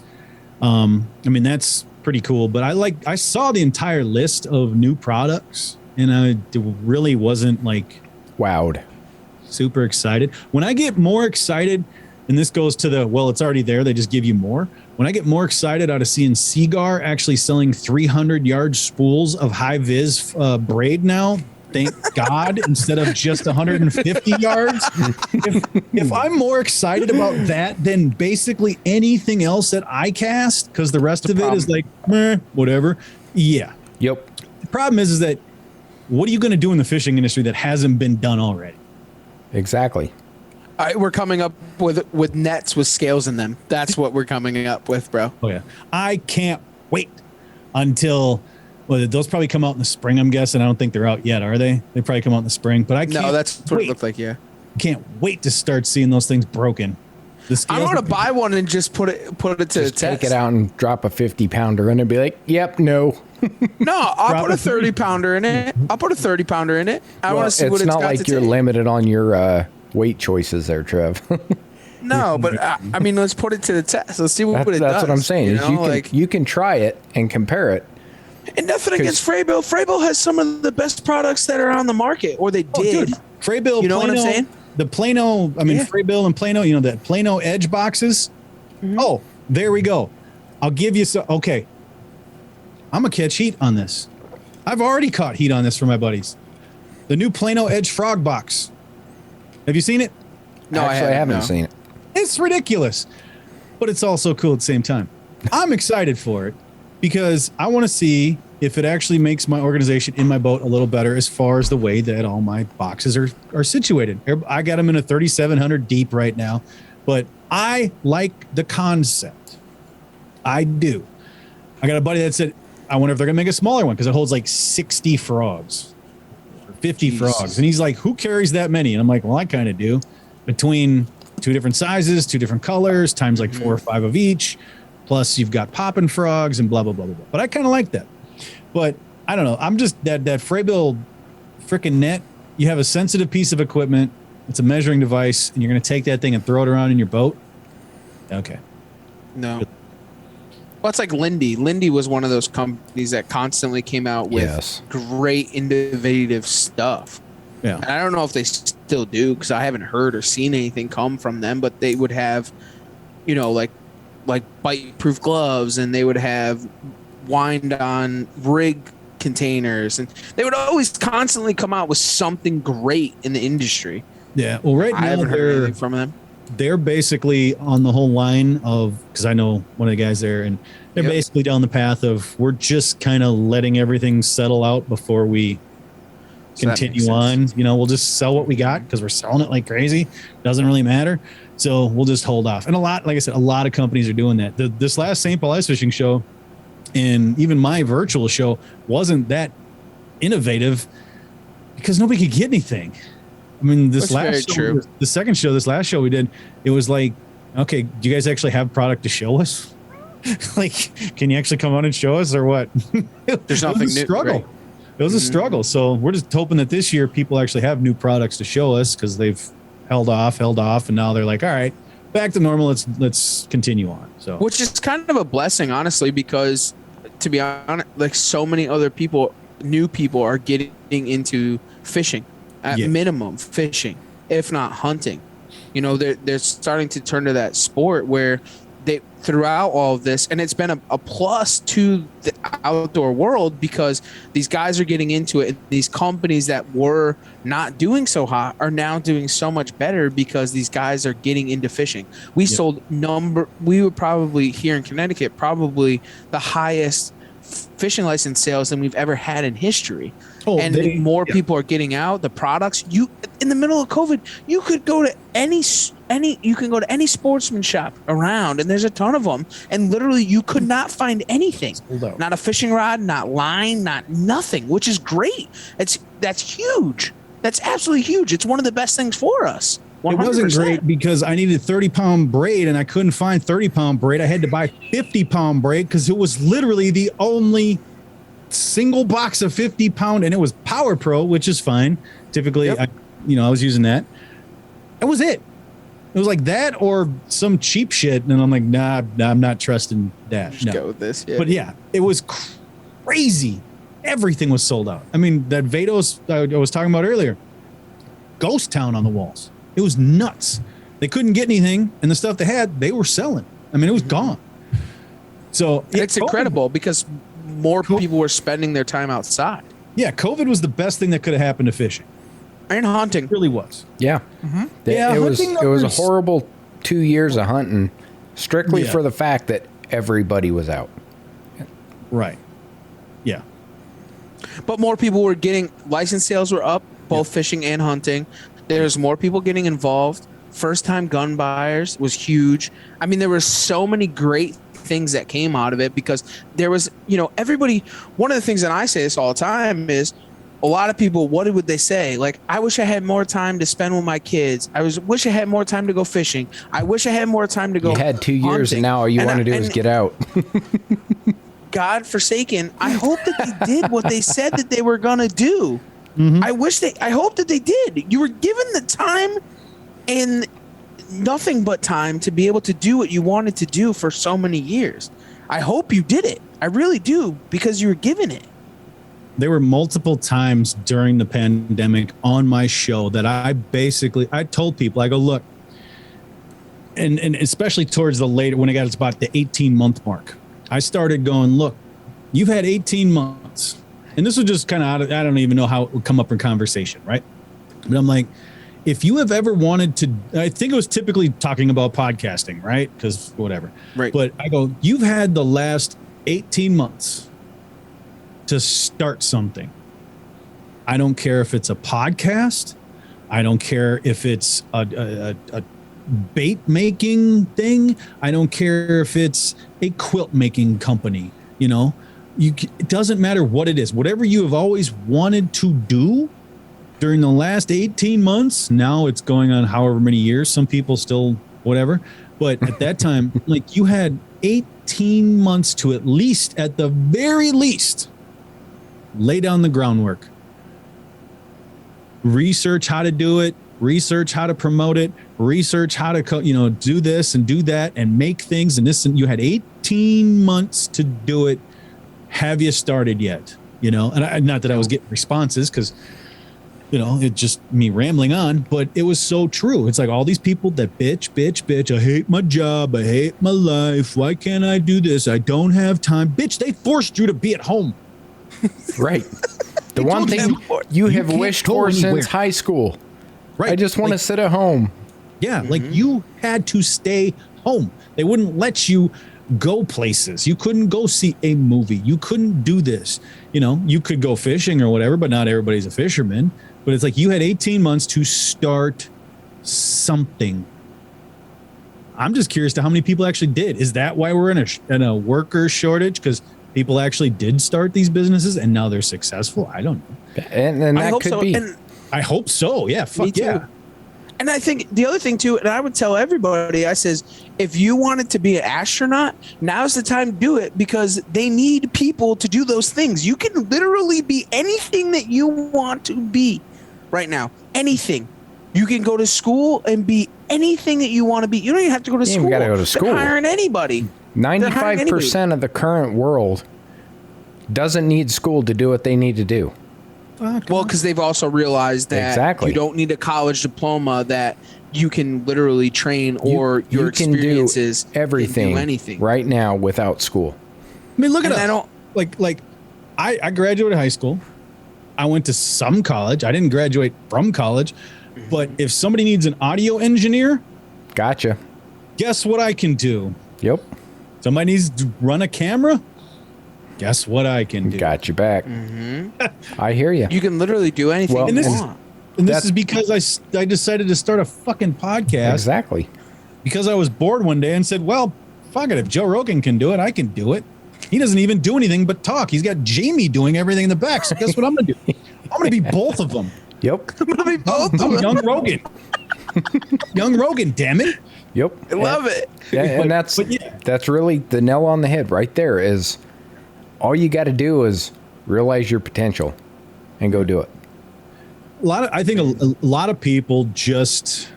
I mean, that's pretty cool. But I saw the entire list of new products and I really wasn't like wowed, super excited. When I get more excited, and this goes to it's already there. They just give you more. When I get more excited out of seeing Seagar actually selling 300-yard spools of high vis braid now, thank God, instead of just 150 yards. If I'm more excited about that than basically anything else that I cast, because the rest of it is like, meh, whatever. Yeah. Yep. The problem is that what are you going to do in the fishing industry that hasn't been done already? Exactly. We're coming up with nets with scales in them. That's what we're coming up with, bro. Oh, yeah. I can't wait until... Well, those probably come out in the spring, I'm guessing. I don't think they're out yet, are they? They probably come out in the spring. But I can't. No, that's what it looked like, yeah. Can't wait to start seeing those things broken. I'm going to buy one and just put it to the test. Take it out and drop a 50-pounder in and be like, yep, no. No, I'll put a 30-pounder in it. I want to see what it's got to take. It's not like you're limited on your weight choices there, Trev. No, but I mean, let's put it to the test. Let's see what it does. That's what I'm saying. You can try it and compare it. And nothing against Freybill. Freybill has some of the best products that are on the market, or they did. Freybill, you know what I'm saying? The Plano, Freybill and Plano, that Plano Edge boxes. Mm-hmm. Oh, there we go. I'll give you some. Okay. I'm going to catch heat on this. I've already caught heat on this for my buddies. The new Plano Edge frog box. Have you seen it? No, actually, I haven't seen it. It's ridiculous, but it's also cool at the same time. I'm excited for it because I want to see if it actually makes my organization in my boat a little better as far as the way that all my boxes are situated. I got them in a 3,700 deep right now, but I like the concept. I do. I got a buddy that said, I wonder if they're going to make a smaller one because it holds like 60 frogs or 50 frogs. And he's like, who carries that many? And I'm like, well, I kind of do. Between 2 different sizes, 2 different colors, times like 4 or 5 of each. Plus you've got popping frogs and blah, blah, blah, blah, blah. But I kind of like that. But I don't know. I'm just that Freybill freaking net. You have a sensitive piece of equipment. It's a measuring device, and you're going to take that thing and throw it around in your boat. Okay. No. Well, it's like Lindy. Lindy was one of those companies that constantly came out with great innovative stuff. Yeah. And I don't know if they still do because I haven't heard or seen anything come from them, but they would have, like bite-proof gloves, and they would have wind-on rig containers, and they would always constantly come out with something great in the industry. Yeah, well, right now I haven't heard anything from them. They're basically on the whole line of, because I know one of the guys there, and they're basically down the path of we're just kind of letting everything settle out before we continue on. We'll just sell what we got because we're selling it like crazy. Doesn't really matter. So we'll just hold off. And like I said, a lot of companies are doing that. This last St. Paul Ice Fishing Show and even my virtual show wasn't that innovative because nobody could get anything. I mean, this That's very last show, true. the second show, this last show we did, it was like, okay, do you guys actually have product to show us? Like, can you actually come on and show us or what? There's It nothing was a new, struggle. right? It was a struggle. So we're just hoping that this year people actually have new products to show us because they've held off, and now they're like, all right, back to normal. Let's continue on. So Which is kind of a blessing, honestly, because to be honest, like so many other people, new people are getting into fishing, at Yeah. minimum fishing, if not hunting. You know, they're starting to turn to that sport where they throughout all of this, and it's been a plus to the outdoor world because these guys are getting into it. And these companies that were not doing so hot are now doing so much better because these guys are getting into fishing. We were probably here in Connecticut, probably the highest fishing license sales than we've ever had in history. More people are getting out the products. You in the middle of COVID, you could go to any sportsman shop around, and there's a ton of them. And literally, you could not find anything. Not a fishing rod, not line, not nothing. Which is great. That's huge. That's absolutely huge. It's one of the best things for us. 100%. It wasn't great because I needed 30-pound braid and I couldn't find 30-pound braid. I had to buy 50-pound braid because it was literally the only single box of 50-pound, and it was Power Pro, which is fine. Typically, Yep. I was using that. That was it. It was like that or some cheap shit, and I'm like, nah, I'm not trusting that. Just go with this. Yeah. But yeah, it was crazy. Everything was sold out. I mean, that Vados I was talking about earlier, ghost town on the walls. It was nuts. They couldn't get anything, and the stuff they had, they were selling. I mean, it was gone. So it's incredible because more people were spending their time outside. Yeah, COVID was the best thing that could have happened to fishing. And hunting. It really was. Yeah. Yeah, It was hunting a numbers- horrible 2 years of hunting strictly Yeah. for the fact that everybody was out. Right. Yeah. But more people were getting license sales were up, both fishing and hunting. There's more people getting involved. First time gun buyers was huge. I mean, there were so many great things that came out of it because there was, everybody. One of the things that I say this all the time is a lot of people, what would they say? Like, I wish I had more time to spend with my kids. Wish I had more time to go fishing. I wish I had more time to go. You had 2 years, hunting. and now all you want to do is get out. God forsaken, I hope that they did what they said that they were gonna do. I hope that they did. You were given the time and nothing but time to be able to do what you wanted to do for so many years. I hope you did it. I really do, because you were given it. There were multiple times during the pandemic on my show that I told people, I go, look, and especially towards the later, when it got to about the 18-month mark, I started going, look, you've had 18 months. And this was just kind of, I don't even know how it would come up in conversation, right? But I'm like, if you have ever wanted to, I think it was typically talking about podcasting, right? Because whatever. Right. But I go, you've had the last 18 months to start something. I don't care if it's a podcast. I don't care if it's a bait making thing. I don't care if it's a quilt making company. It doesn't matter what it is. Whatever you have always wanted to do during the last 18 months, now it's going on however many years. Some people still whatever. But at that time, like, you had 18 months to at the very least, lay down the groundwork. Research how to do it. Research how to promote it. Research how to do this and do that and make things and this. And you had 18 months to do it. Have you started yet? And not that I was getting responses because, it's just me rambling on, but it was so true. It's like all these people that bitch. I hate my job. I hate my life. Why can't I do this? I don't have time. Bitch, they forced you to be at home. Right. The one thing you have wished for since high school. Right. I just want to sit at home. Yeah. Like, you had to stay home. They wouldn't let you go places. You couldn't go see a movie. You couldn't do this. You could go fishing or whatever, but not everybody's a fisherman. But it's like you had 18 months to start something. I'm just curious to how many people actually did. Is that why we're in a worker shortage? Because people actually did start these businesses and now they're successful? I don't know. And that could be. And I hope so. Yeah. Me Fuck too. yeah. And I think the other thing too, and I would tell everybody, I says, if you wanted to be an astronaut, now's the time to do it because they need people to do those things. You can literally be anything that you want to be right now. Anything. You can go to school and be anything that you want to be. You don't even have to go to school. You gotta go to school. They're hiring anybody. 95% of the current world doesn't need school to do what they need to do. Well, because they've also realized that Exactly. you don't need a college diploma, that you can literally train or your you can do experiences everything, can do anything right now without school. I mean, look at And I us. don't- Like I graduated high school. I went to some college. I didn't graduate from college. But if somebody needs an audio engineer, Gotcha. guess what I can do? Yep. Somebody needs to run a camera. Guess what I can do? Got you back. I hear you. You can literally do anything Well, you and this- want. And this That's- is because I decided to start a fucking podcast Exactly. because I was bored one day and said, well, fuck it. If Joe Rogan can do it, I can do it. He doesn't even do anything but talk. He's got Jamie doing everything in the back. So guess what I'm going to do? I'm going to be both of them. Yep. I'm young Rogan. Young Rogan, damn it. Yep. I love it. Yeah, and But yeah. that's really the nail on the head right there. Is all you got to do is realize your potential and go do it. I think a lot of people just,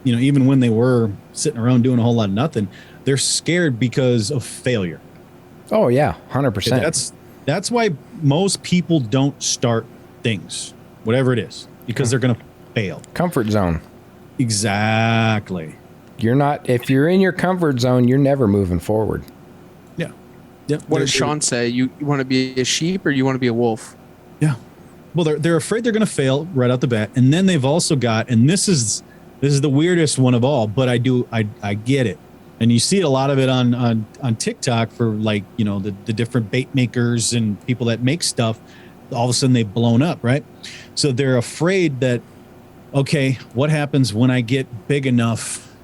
even when they were sitting around doing a whole lot of nothing, they're scared because of failure. Oh yeah, 100%. That's why most people don't start things, whatever it is, because they're going to fail. Comfort zone. Exactly. You're not. If you're in your comfort zone, you're never moving forward. Yeah. Yeah. What does Sean say? You want to be a sheep or you want to be a wolf? Yeah. Well, they're afraid they're going to fail right out the bat, and then they've also got, and this is the weirdest one of all, but I get it, and you see a lot of it on TikTok for like the different bait makers and people that make stuff. All of a sudden they've blown up, right? So they're afraid that, okay, what happens when I get big enough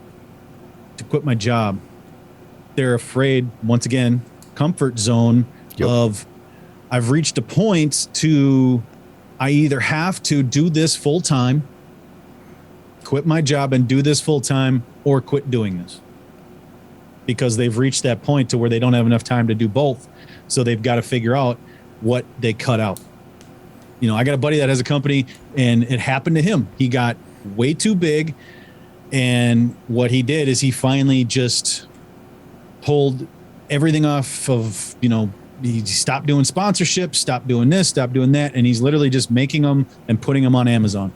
to quit my job? They're afraid, once again, comfort zone of I've reached a point to I either have to do this full time, quit my job and do this full time, or quit doing this. Because they've reached that point to where they don't have enough time to do both. So they've got to figure out what they cut out. I got a buddy that has a company and it happened to him. He got way too big. And what he did is he finally just pulled everything off of, he stopped doing sponsorships, stopped doing this, stopped doing that. And he's literally just making them and putting them on Amazon.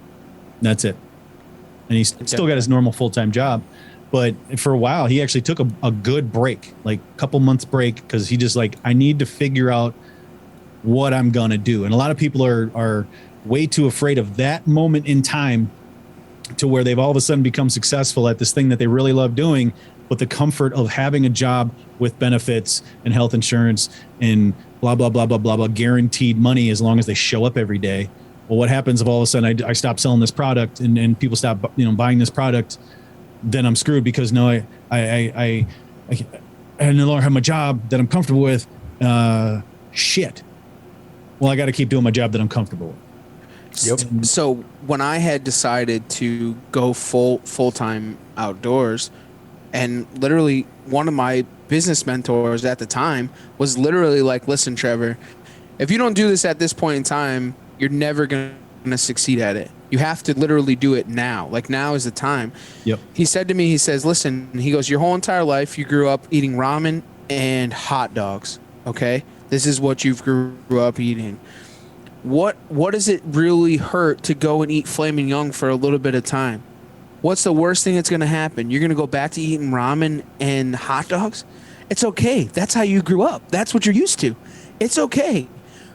That's it. And he's still got his normal full-time job. But for a while, he actually took a good break, like a couple months break, because he just I need to figure out what I'm going to do. And a lot of people are way too afraid of that moment in time to where they've all of a sudden become successful at this thing that they really love doing, but the comfort of having a job with benefits and health insurance and blah, blah, blah, blah, blah, blah, guaranteed money as long as they show up every day. Well, what happens if all of a sudden I stop selling this product and people stop, buying this product? Then I'm screwed because I no longer have my job that I'm comfortable with. Shit. Well, I got to keep doing my job that I'm comfortable with. Yep. So when I had decided to go full-time outdoors, and literally one of my business mentors at the time was literally like, listen, Trevor, if you don't do this at this point in time, you're never going to succeed at it. You have to literally do it now. Like, now is the time. Yep. He said to me, he says, listen, he goes, your whole entire life you grew up eating ramen and hot dogs. Okay. This is what you grew up eating. What does it really hurt to go and eat Flamin' Young for a little bit of time? What's the worst thing that's going to happen? You're going to go back to eating ramen and hot dogs? It's okay. That's how you grew up. That's what you're used to. It's okay.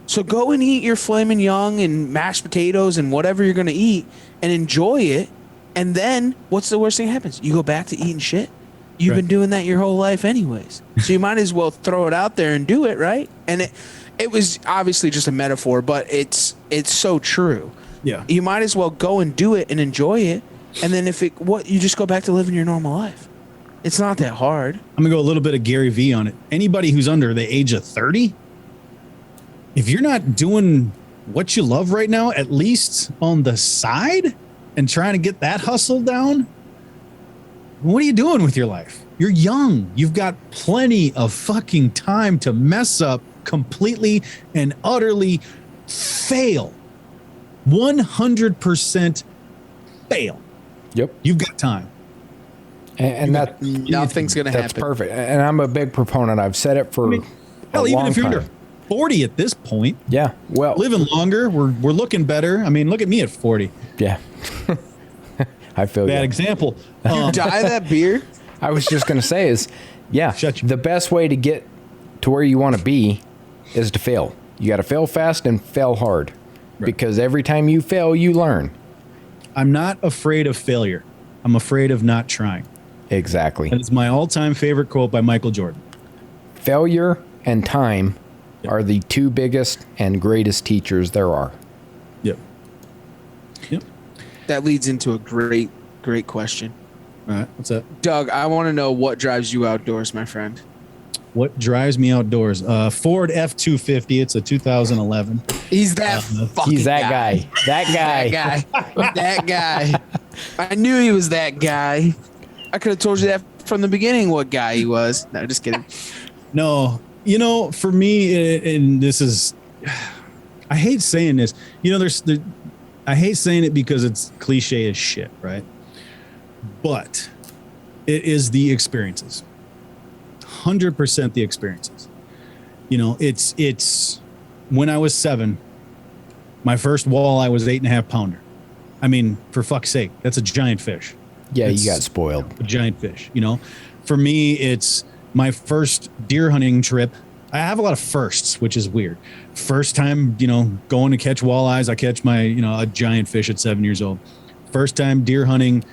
So go and eat your Flamin' Young and mashed potatoes and whatever you're going to eat and enjoy it. And then what's the worst thing that happens? You go back to eating shit. You've been doing that your whole life anyways. So you might as well throw it out there and do it, right? And it was obviously just a metaphor, but it's so true. Yeah. You might as well go and do it and enjoy it. And then you just go back to living your normal life. It's not that hard. I'm going to go a little bit of Gary Vee on it. Anybody who's under the age of 30, if you're not doing what you love right now, at least on the side, and trying to get that hustle down, what are you doing with your life? You're young. You've got plenty of fucking time to mess up completely and utterly fail. 100% fail. Yep. You've got time. And that Nothing's going to that's happen. perfect. And I'm a big proponent. I've said it for Hell, a even long if you're time. under 40 at this point, Yeah. Well, living longer, we're looking better. I mean, look at me at 40. yeah. I feel Bad you. example. You dye that beard? I was just going to say is, yeah, Shut you. the best way to get to where you want to be is to fail. You got to fail fast and fail hard, because every time you fail, you learn. I'm not afraid of failure. I'm afraid of not trying. Exactly. That is my all-time favorite quote by Michael Jordan. Failure and time are the two biggest and greatest teachers there are. Yep. Yep. That leads into a great question. All right. What's that? Doug, I want to know what drives you outdoors, my friend. What drives me outdoors? Ford F-250. It's a 2011. He's that fucking He's that guy. That guy. That guy. That guy. I knew he was that guy. I could have told you that from the beginning what guy he was. No, just kidding. No, for me, and this is, I hate saying this. I hate saying it because it's cliche as shit, right? But it is the experiences. 100% the experiences. It's when I was 7, my first walleye was 8.5 pounder. I mean, for fuck's sake, that's a giant fish. Yeah, It's you got spoiled. a giant fish. For me, it's my first deer hunting trip. I have a lot of firsts, which is weird. First time, going to catch walleyes. I catch my, a giant fish at 7 years old. First time deer hunting,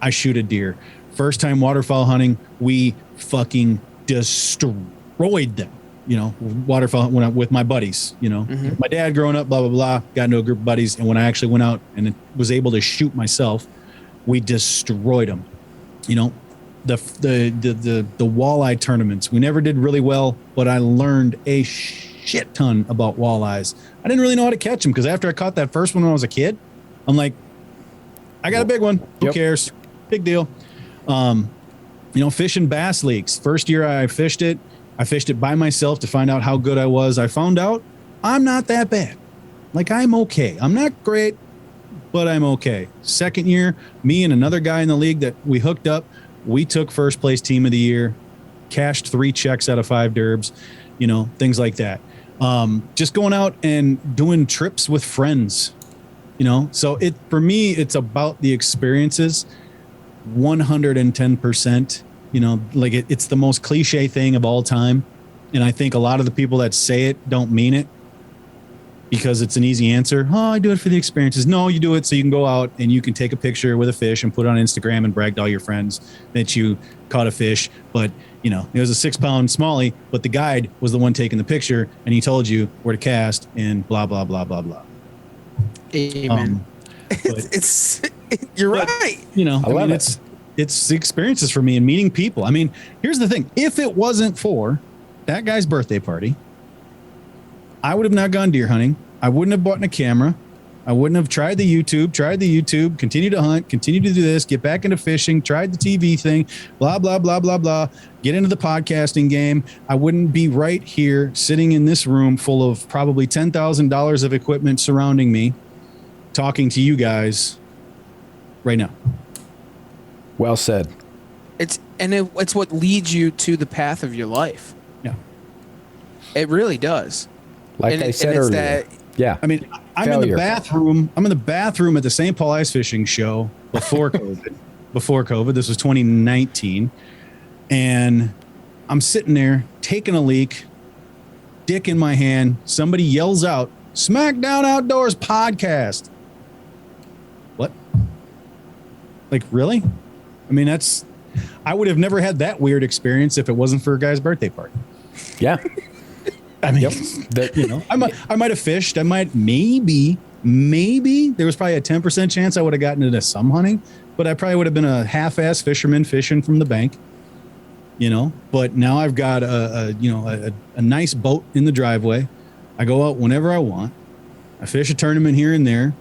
I shoot a deer. First time waterfowl hunting, we fucking destroyed them. Waterfowl with my buddies. My dad growing up, blah blah blah. Got into a group of buddies, and when I actually went out and was able to shoot myself, we destroyed them. The walleye tournaments, we never did really well, but I learned a shit ton about walleyes. I didn't really know how to catch them because after I caught that first one when I was a kid, I'm like, I got a big one. Who Yep. cares? Big deal. Fishing bass leaks. First year I fished it by myself to find out how good I was. I found out I'm not that bad. Like, I'm okay. I'm not great, but I'm okay. Second year, me and another guy in the league that we hooked up, we took first place team of the year, cashed 3 checks out of 5 derbs, things like that. Just going out and doing trips with friends, so for me, it's about the experiences 110%, it's the most cliche thing of all time. And I think a lot of the people that say it don't mean it because it's an easy answer. Oh, I do it for the experiences. No, you do it so you can go out and you can take a picture with a fish and put it on Instagram and brag to all your friends that you caught a fish. But, it was a 6-pound smallie, but the guide was the one taking the picture and he told you where to cast and blah, blah, blah, blah, blah. Amen. It's you're right. It's the experiences for me and meeting people. I mean, here's the thing. If it wasn't for that guy's birthday party, I would have not gone deer hunting. I wouldn't have bought a camera. I wouldn't have tried the YouTube, continue to hunt, continue to do this, get back into fishing, tried the TV thing, blah, blah, blah, blah, blah, get into the podcasting game. I wouldn't be right here sitting in this room full of probably $10,000 of equipment surrounding me, talking to you guys right now. Well said. It's what leads you to the path of your life. Yeah. It really does. Like And I it- said and it's earlier. that- Yeah. I mean, I'm in Failure. the bathroom. I'm in the bathroom at the St. Paul Ice Fishing Show before COVID. Before COVID, this was 2019, and I'm sitting there taking a leak, dick in my hand. Somebody yells out, "Smackdown Outdoors podcast." What? Like, really? I mean, I would have never had that weird experience if it wasn't for a guy's birthday party. Yeah. I mean, That, I might have fished. I might maybe there was probably a 10% chance I would have gotten into some hunting, but I probably would have been a half-ass fisherman fishing from the bank. But now I've got a nice boat in the driveway. I go out whenever I want. I fish a tournament here and there.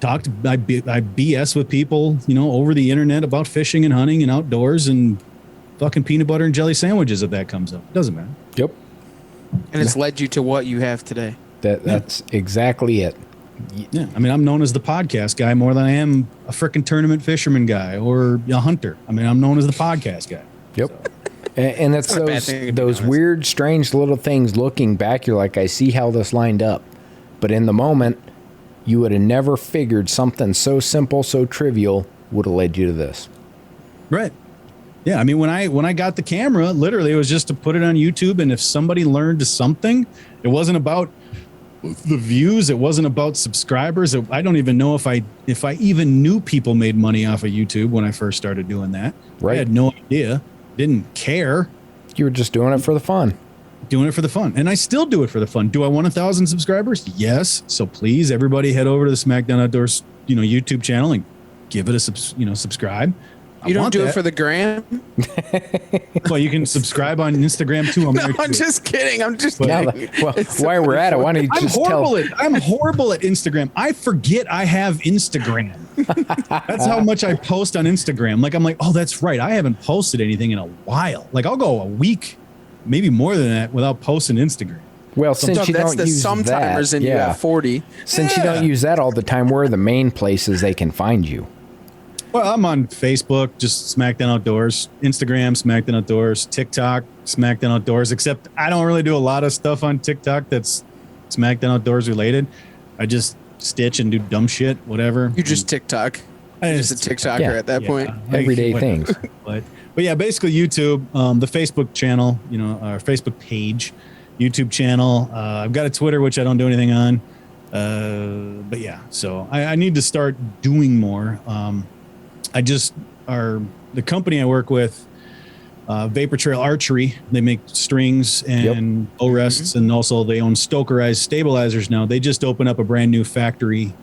I BS with people, over the internet about fishing and hunting and outdoors and fucking peanut butter and jelly sandwiches if that comes up. It doesn't matter. Yep. And it's led you to what you have today. That's exactly it. Yeah. I mean, I'm known as the podcast guy more than I am a freaking tournament fisherman guy or a hunter. I mean, I'm known as the podcast guy. Yep. So. And it's not a bad thing, those weird, strange little things looking back. You're like, I see how this lined up. But in the moment, you would have never figured something so simple, so trivial would have led you to this. Right. Yeah. I mean, when I got the camera, literally it was just to put it on YouTube. And if somebody learned something, it wasn't about the views. It wasn't about subscribers. I don't even know if I even knew people made money off of YouTube when I first started doing that. Right. I had no idea. Didn't care. You were just doing it for the fun. Doing it for the fun. And I still do it for the fun. Do I want 1,000 subscribers? Yes. So please, everybody head over to the Smackdown Outdoors, YouTube channel and give it a subscribe. You don't do it for the gram? Well, you can subscribe on Instagram too. I'm just kidding. I'm just kidding. Well, while we're at it, why don't you just I'm horrible at Instagram. I forget I have Instagram. That's how much I post on Instagram. Like, I'm like, oh, that's right. I haven't posted anything in a while. Like, I'll go a week, maybe more than that, without posting Instagram. Well, since you that's don't the use sometimers that, and you have 40. Since you don't use that all the time, where are the main places they can find you? Well, I'm on Facebook, just Smackdown Outdoors, Instagram, Smackdown Outdoors, TikTok, Smackdown Outdoors, except I don't really do a lot of stuff on TikTok that's Smackdown Outdoors related. I just stitch and do dumb shit, whatever. You just TikTok. You're just a TikToker at that point. Everyday things. But yeah, basically YouTube, the Facebook channel, our Facebook page, YouTube channel. I've got a Twitter, which I don't do anything on. But yeah, so I need to start doing more. The company I work with, Vapor Trail Archery, they make strings and bow rests, and also they own Stokerized stabilizers now. They just opened up a brand new factory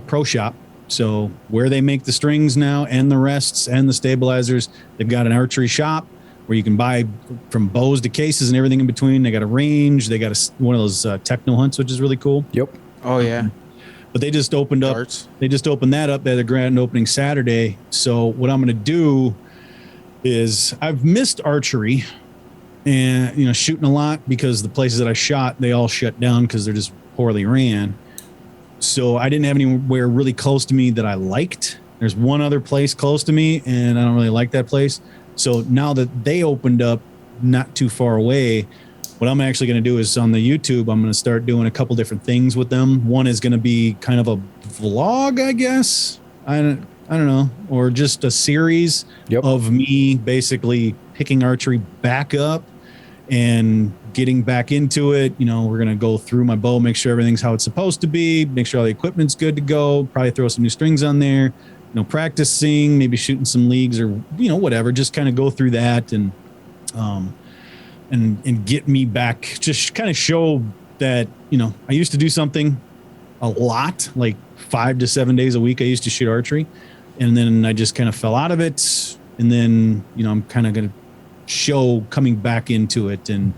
pro shop. So where they make the strings now and the rests and the stabilizers, they've got an archery shop where you can buy from bows to cases and everything in between. They got a range. They got one of those techno hunts, which is really cool. Yep. Oh, yeah. But they just opened up. Darts. They just opened that up. They had a grand opening Saturday. So what I'm going to do is I've missed archery and shooting a lot because the places that I shot, they all shut down because they're just poorly ran. So I didn't have anywhere really close to me that I liked. There's one other place close to me, and I don't really like that place. So now that they opened up not too far away, what I'm actually going to do is on the YouTube, I'm going to start doing a couple different things with them. One is going to be kind of a vlog, I guess. I don't know, or just a series of me basically picking archery back up and getting back into it. We're going to go through my bow, make sure everything's how it's supposed to be, make sure all the equipment's good to go, probably throw some new strings on there, practicing, maybe shooting some leagues or, whatever, just kind of go through that and get me back, just kind of show that, I used to do something a lot, like 5 to 7 days a week. I used to shoot archery, and then I just kind of fell out of it. And then, I'm kind of going to show coming back into it and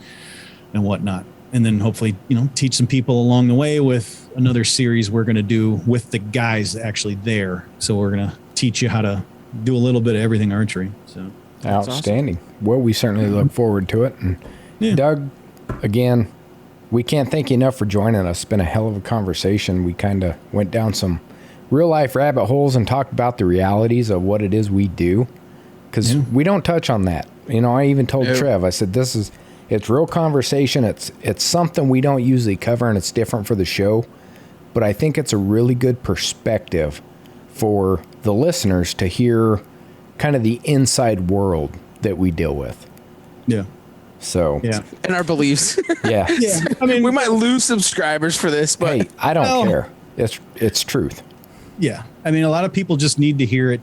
whatnot. And then hopefully, teach some people along the way with another series we're going to do with the guys actually there. So we're going to teach you how to do a little bit of everything archery. So outstanding. Awesome. Well, we certainly look forward to it. And Doug, again, we can't thank you enough for joining us. It's been a hell of a conversation. We kind of went down some real life rabbit holes and talked about the realities of what it is we do, because we don't touch on that. I even told Trev, I said, it's real conversation. It's something we don't usually cover, and it's different for the show, but I think it's a really good perspective for the listeners to hear kind of the inside world that we deal with. Yeah. So, and our beliefs. Yeah. I mean, we might lose subscribers for this, but hey, I don't care. It's truth. Yeah. I mean, a lot of people just need to hear it.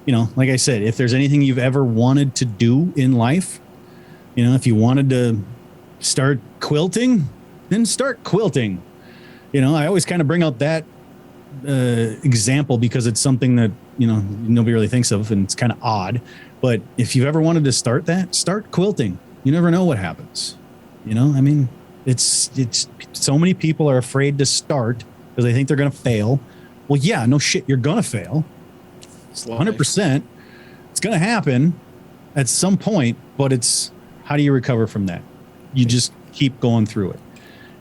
Like I said, if there's anything you've ever wanted to do in life, if you wanted to start quilting, then start quilting. I always kind of bring out that example because it's something that, nobody really thinks of, and it's kind of odd. But if you've ever wanted to start quilting. You never know what happens. I mean, It's so many people are afraid to start because they think they're going to fail. Well, yeah, no shit, you're going to fail. 100%. It's going to happen at some point, but it's how do you recover from that? You just keep going through it.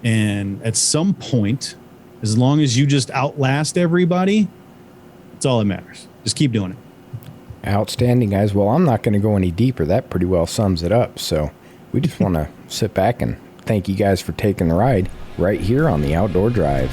And at some point, as long as you just outlast everybody, it's all that matters. Just keep doing it. Outstanding, guys. Well, I'm not going to go any deeper. That pretty well sums it up. So we just want to sit back and thank you guys for taking the ride right here on the Outdoor Drive.